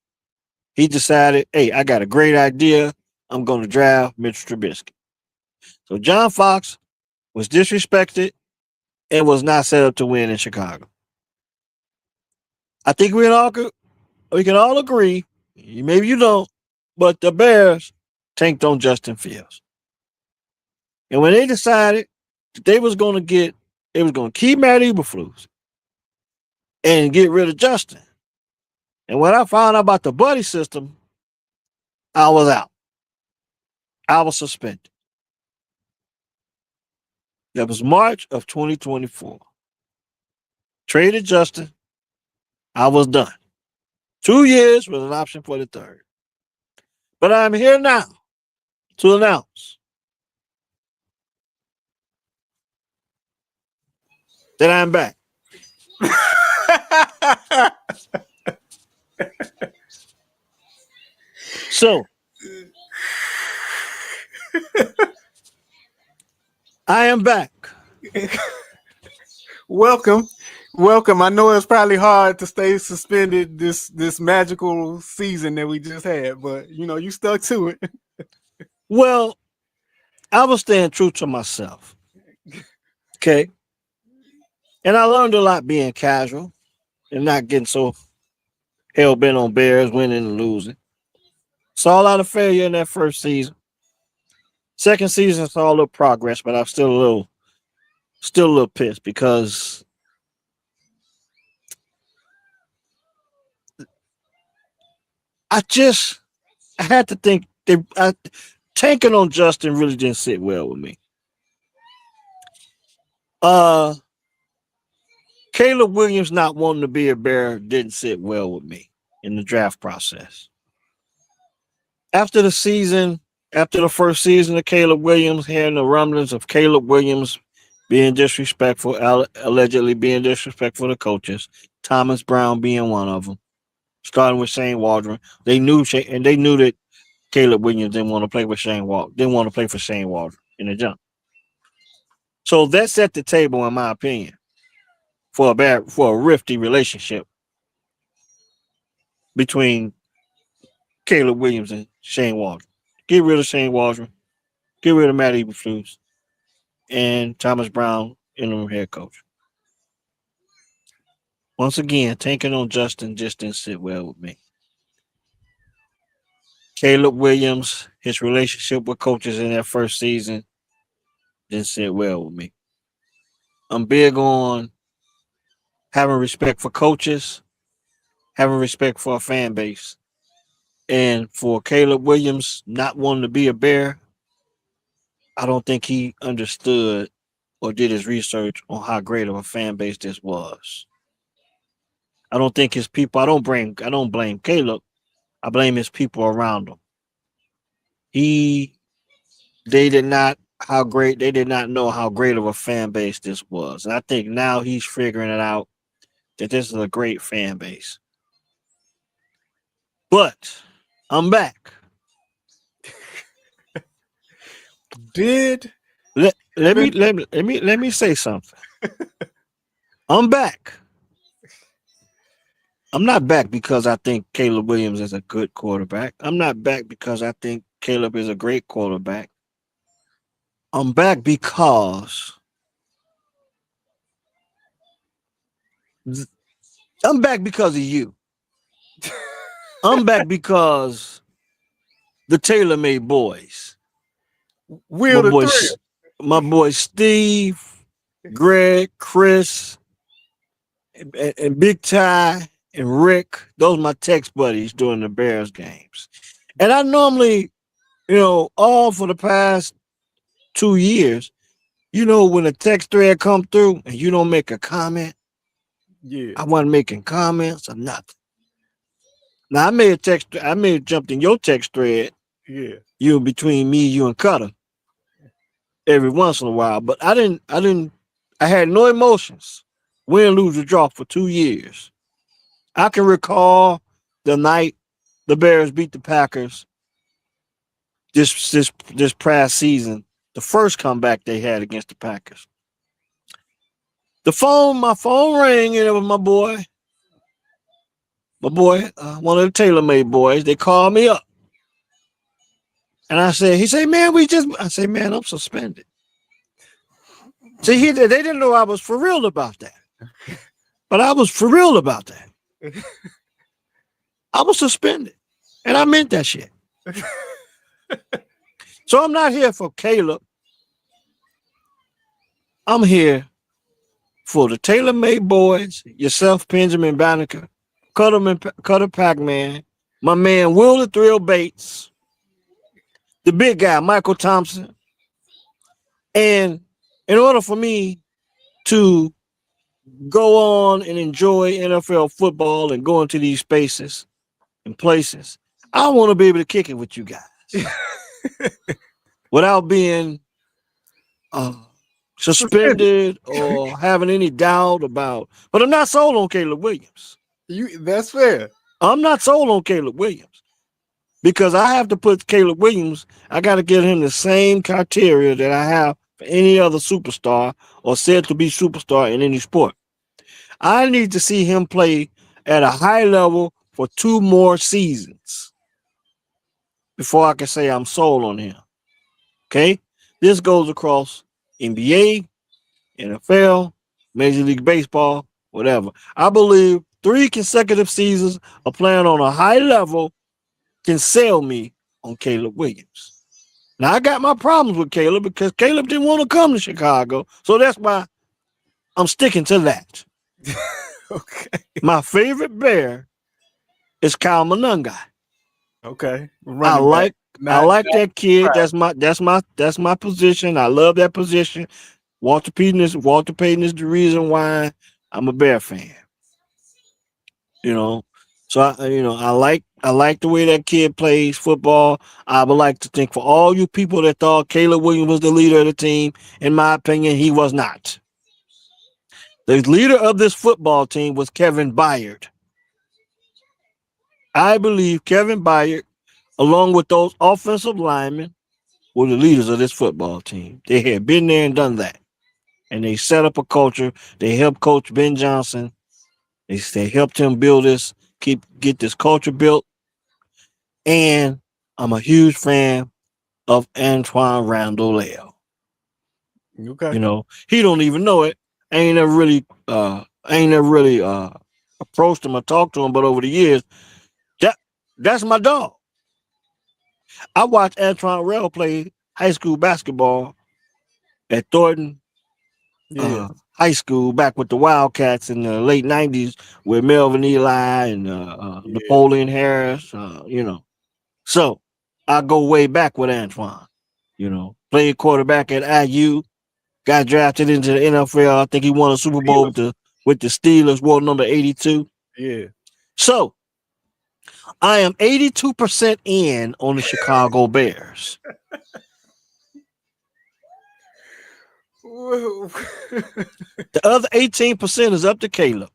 Speaker 1: He decided, hey, I got a great idea. I'm going to draft Mitch Trubisky. So John Fox was disrespected and was not set up to win in Chicago. I think we can all agree, maybe you don't, but the Bears tanked on Justin Fields. And when they decided that they was going to keep Matt Eberflus and get rid of Justin. And when I found out about the buddy system, I was out. I was suspended. That was March of 2024. Traded Justin. I was done. 2 years with an option for the third. But I'm here now to announce that I'm back. So, I am back.
Speaker 2: Welcome Welcome. I know it's probably hard to stay suspended this magical season that we just had, but you stuck to it.
Speaker 1: Well, I was staying true to myself. Okay. And I learned a lot being casual and not getting so hell bent on Bears winning and losing. Saw a lot of failure in that first season. Second season saw a little progress, but I'm still a little pissed because I had to think tanking on Justin really didn't sit well with me. Caleb Williams not wanting to be a Bear didn't sit well with me in the draft process. After the first season of Caleb Williams, hearing the rumblings of Caleb Williams being disrespectful, allegedly being disrespectful to coaches, Thomas Brown being one of them, starting with Shane Waldron. They knew that Caleb Williams didn't want to play with didn't want to play for Shane Waldron in the jump. So that set the table, in my opinion, for a rifty relationship between Caleb Williams and Shane Waldron. Get rid of Shane Waldron, get rid of Matt Eberflus, and Thomas Brown, interim head coach. Once again, tanking on Justin just didn't sit well with me. Caleb Williams, his relationship with coaches in that first season didn't sit well with me. I'm big on having respect for coaches, having respect for a fan base. And for Caleb Williams not wanting to be a Bear, I don't think he understood or did his research on how great of a fan base this was. I don't think his people, I don't blame Caleb. I blame his people around him. They did not know how great of a fan base this was. And I think now he's figuring it out that this is a great fan base. But I'm back. Let me say something. I'm back. I'm not back because I think Caleb Williams is a good quarterback. I'm not back because I think Caleb is a great quarterback. I'm back because of you. I'm back because the TaylorMade boys. My boy Steve, Greg, Chris, and Big Ty and Rick. Those are my text buddies during the Bears games. And I normally, all for the past 2 years, when a text thread come through and you don't make a comment, I wasn't making comments or nothing. Now I may have jumped in your text thread.
Speaker 2: Yeah.
Speaker 1: Between me, you and Cutter every once in a while. But I had no emotions. Win, lose, or draw for 2 years. I can recall the night the Bears beat the Packers this past season, the first comeback they had against the Packers. My phone rang, and it was my boy, one of the TaylorMade boys. They called me up. And he said, man, I say, man, I'm suspended. See, they didn't know I was for real about that. But I was for real about that. I was suspended. And I meant that shit. So I'm not here for Caleb. I'm here for the TaylorMade boys, yourself, Benjamin Banneker, Cutter Pac-Man, my man Will the Thrill Bates, the big guy, Michael Thompson. And in order for me to go on and enjoy NFL football and go into these spaces and places, I want to be able to kick it with you guys without being suspended or having any doubt about. But I'm not sold on Caleb Williams.
Speaker 2: That's fair.
Speaker 1: I'm not sold on Caleb Williams because I have to put Caleb Williams. I got to give him the same criteria that I have for any other superstar or said to be superstar in any sport. I need to see him play at a high level for 2 more seasons before I can say I'm sold on him. Okay? This goes across NBA, NFL, Major League Baseball, whatever. I believe 3 consecutive seasons of playing on a high level can sell me on Caleb Williams. Now, I got my problems with Caleb because Caleb didn't want to come to Chicago. So that's why I'm sticking to that.
Speaker 2: Okay.
Speaker 1: My favorite Bear is Kyle Monangai.
Speaker 2: Okay.
Speaker 1: I like that kid.
Speaker 2: Right.
Speaker 1: That's my position. I love that position. Walter Payton is the reason why I'm a Bear fan. You know, so I like the way that kid plays football. I would like to think for all you people that thought Caleb Williams was the leader of the team, in my opinion, he was not. The leader of this football team was Kevin Byard. I believe Kevin Byard, along with those offensive linemen, were the leaders of this football team. They had been there and done that. And they set up a culture. They helped Coach Ben Johnson. They helped him build this, get this culture built. And I'm a huge fan of Antoine Randall.
Speaker 2: Okay.
Speaker 1: You know, he don't even know it. I ain't never really approached him or talked to him, but over the years, that's my dog. I watched Antoine Randall play high school basketball at Thornton
Speaker 2: Yeah.
Speaker 1: High School back with the Wildcats in the late '90s with Melvin Eli and Napoleon Harris. So I go way back with Antoine. Played quarterback at IU, got drafted into the NFL. I think he won a Super Bowl with the Steelers, wore number 82.
Speaker 2: Yeah.
Speaker 1: So I am 82% in on the Chicago Bears. The other 18% is up to Caleb.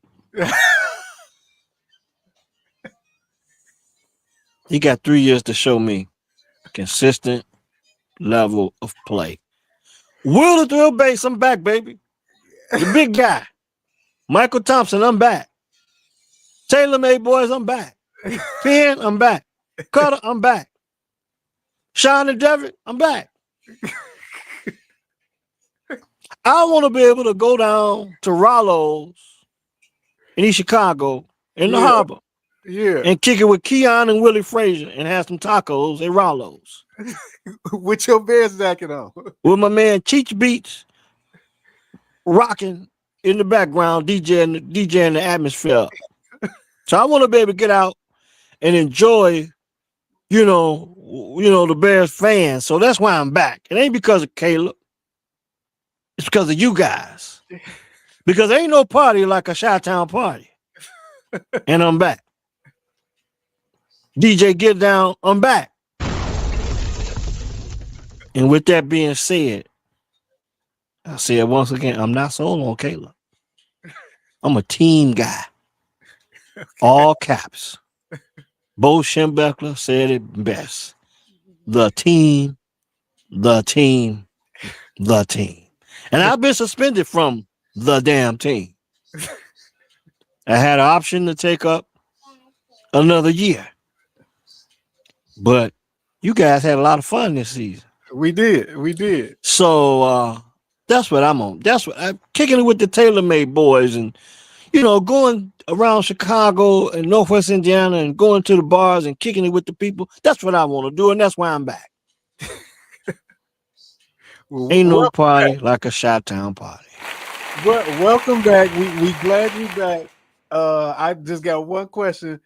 Speaker 1: He got 3 years to show me consistent level of play. Will the Thrill Base, I'm back, baby. The big guy. Michael Thompson, I'm back. Taylor Made Boys, I'm back. Penn, I'm back. Cutter, I'm back. Sean and Devitt, I'm back. I want to be able to go down to Rollo's in East Chicago in the harbor.
Speaker 2: Yeah.
Speaker 1: And kick it with Keon and Willie Frazier and have some tacos at Rollo's.
Speaker 2: With your Bears jacket on.
Speaker 1: With my man Cheech Beats rocking in the background, DJing the atmosphere. So I want to be able to get out and enjoy, the Bears fans. So that's why I'm back. It ain't because of Caleb. It's because of you guys. Because there ain't no party like a Chi-Town party. And I'm back. DJ Get Down, I'm back. And with that being said, I said once again, I'm not sold on Caleb. I'm a team guy. Okay. All caps. Bo Schembechler said it best. The team, the team, the team. And I've been suspended from the damn team. I had an option to take up another year. But you guys had a lot of fun this season.
Speaker 2: We did.
Speaker 1: So that's what I'm on. That's what I'm kicking it with the Taylor Made Boys and, going around Chicago and Northwest Indiana and going to the bars and kicking it with the people. That's what I want to do. And that's why I'm back. Ain't no party like a Chi-Town party.
Speaker 2: Welcome back. We glad you back. I just got one question.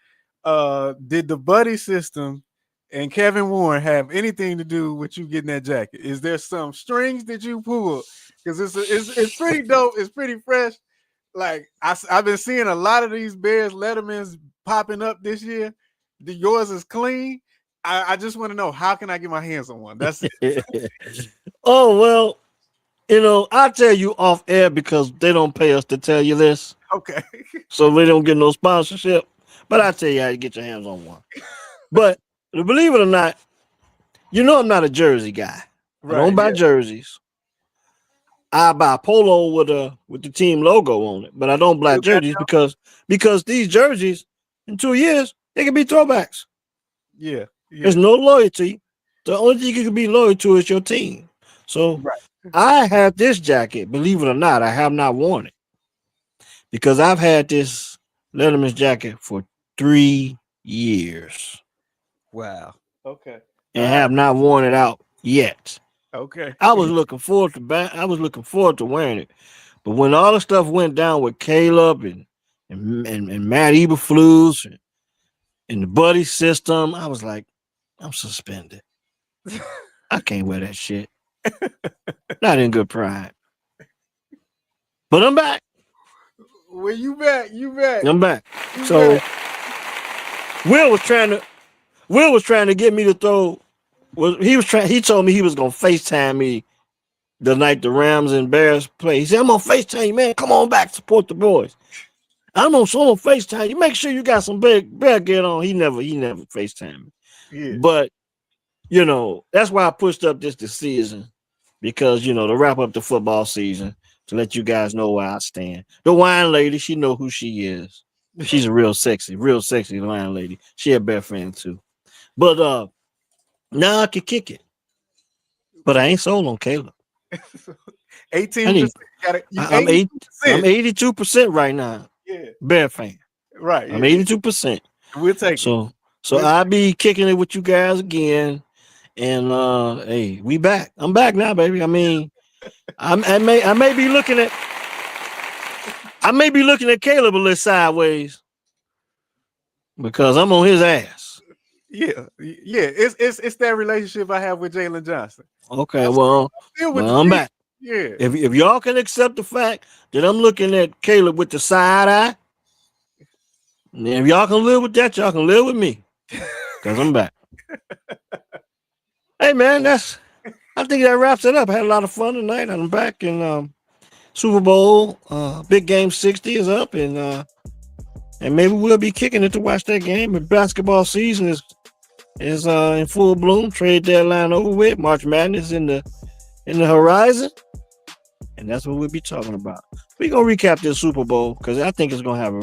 Speaker 2: Did the buddy system and Kevin Warren have anything to do with you getting that jacket? Is there some strings that you pulled? Because it's pretty dope. It's pretty fresh. Like I've been seeing a lot of these Bears Lettermans popping up this year. Yours is clean. I just want to know, how can I get my hands on one? That's it.
Speaker 1: Oh, well, I'll tell you off air because they don't pay us to tell you this.
Speaker 2: Okay.
Speaker 1: So they don't get no sponsorship. But I'll tell you how to get your hands on one. But believe it or not, I'm not a jersey guy. Right, I don't buy jerseys. I buy a polo with the team logo on it, but I don't buy jerseys because these jerseys in 2 years they can be throwbacks.
Speaker 2: Yeah.
Speaker 1: There's no loyalty. The only thing you can be loyal to is your team. So
Speaker 2: Right.
Speaker 1: I have this jacket. Believe it or not, I have not worn it because I've had this Letterman's jacket for 3 years
Speaker 2: Wow. Okay.
Speaker 1: and have not worn it out yet.
Speaker 2: Okay.
Speaker 1: I was looking forward to wearing it, but when all the stuff went down with Caleb and Matt Eberflus and the buddy system, I was like, I'm suspended. I can't wear that shit. Not in good pride. But I'm back.
Speaker 2: Well, you back.
Speaker 1: I'm back. So Will was trying to get me to throw. He told me he was gonna FaceTime me the night the Rams and Bears play. He said, I'm gonna FaceTime you, man. Come on back, support the boys. I'm gonna FaceTime you. Make sure you got some bear gear on. He never FaceTime me.
Speaker 2: Yeah.
Speaker 1: But that's why I pushed up this season, because to wrap up the football season, to let you guys know where I stand. The wine lady, she know who she is. She's a real sexy wine lady. She a Bear fan too. But now I can kick it. But I ain't sold on Caleb.
Speaker 2: 18%.
Speaker 1: I'm 82% right now.
Speaker 2: Yeah.
Speaker 1: Bear fan.
Speaker 2: Right.
Speaker 1: I'm 82%.
Speaker 2: We'll take
Speaker 1: so I'll be kicking it with you guys again. And hey, we back. I'm back now, baby. I mean, I may be looking at Caleb a little sideways because I'm on his ass.
Speaker 2: Yeah. It's that relationship I have with Jalen Johnson.
Speaker 1: Okay, well, I'm back.
Speaker 2: Yeah.
Speaker 1: If y'all can accept the fact that I'm looking at Caleb with the side eye, and if y'all can live with that, y'all can live with me, because I'm back. Hey man, I think that wraps it up. I had a lot of fun tonight. I'm back in Super Bowl. Big game 60 is up, and maybe we'll be kicking it to watch that game. But basketball season is in full bloom. Trade deadline over with. March Madness in the horizon, and that's what we'll be talking about. We're gonna recap this Super Bowl because I think it's gonna have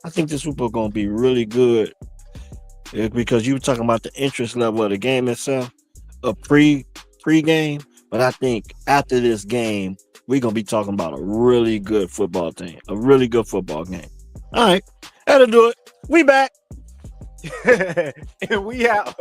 Speaker 1: I think the Super Bowl gonna be really good, because you were talking about the interest level of the game itself, a pre-game. But I think after this game, we're gonna be talking about a really good football team, a really good football game. All right, that'll do it. We back.
Speaker 2: And we out.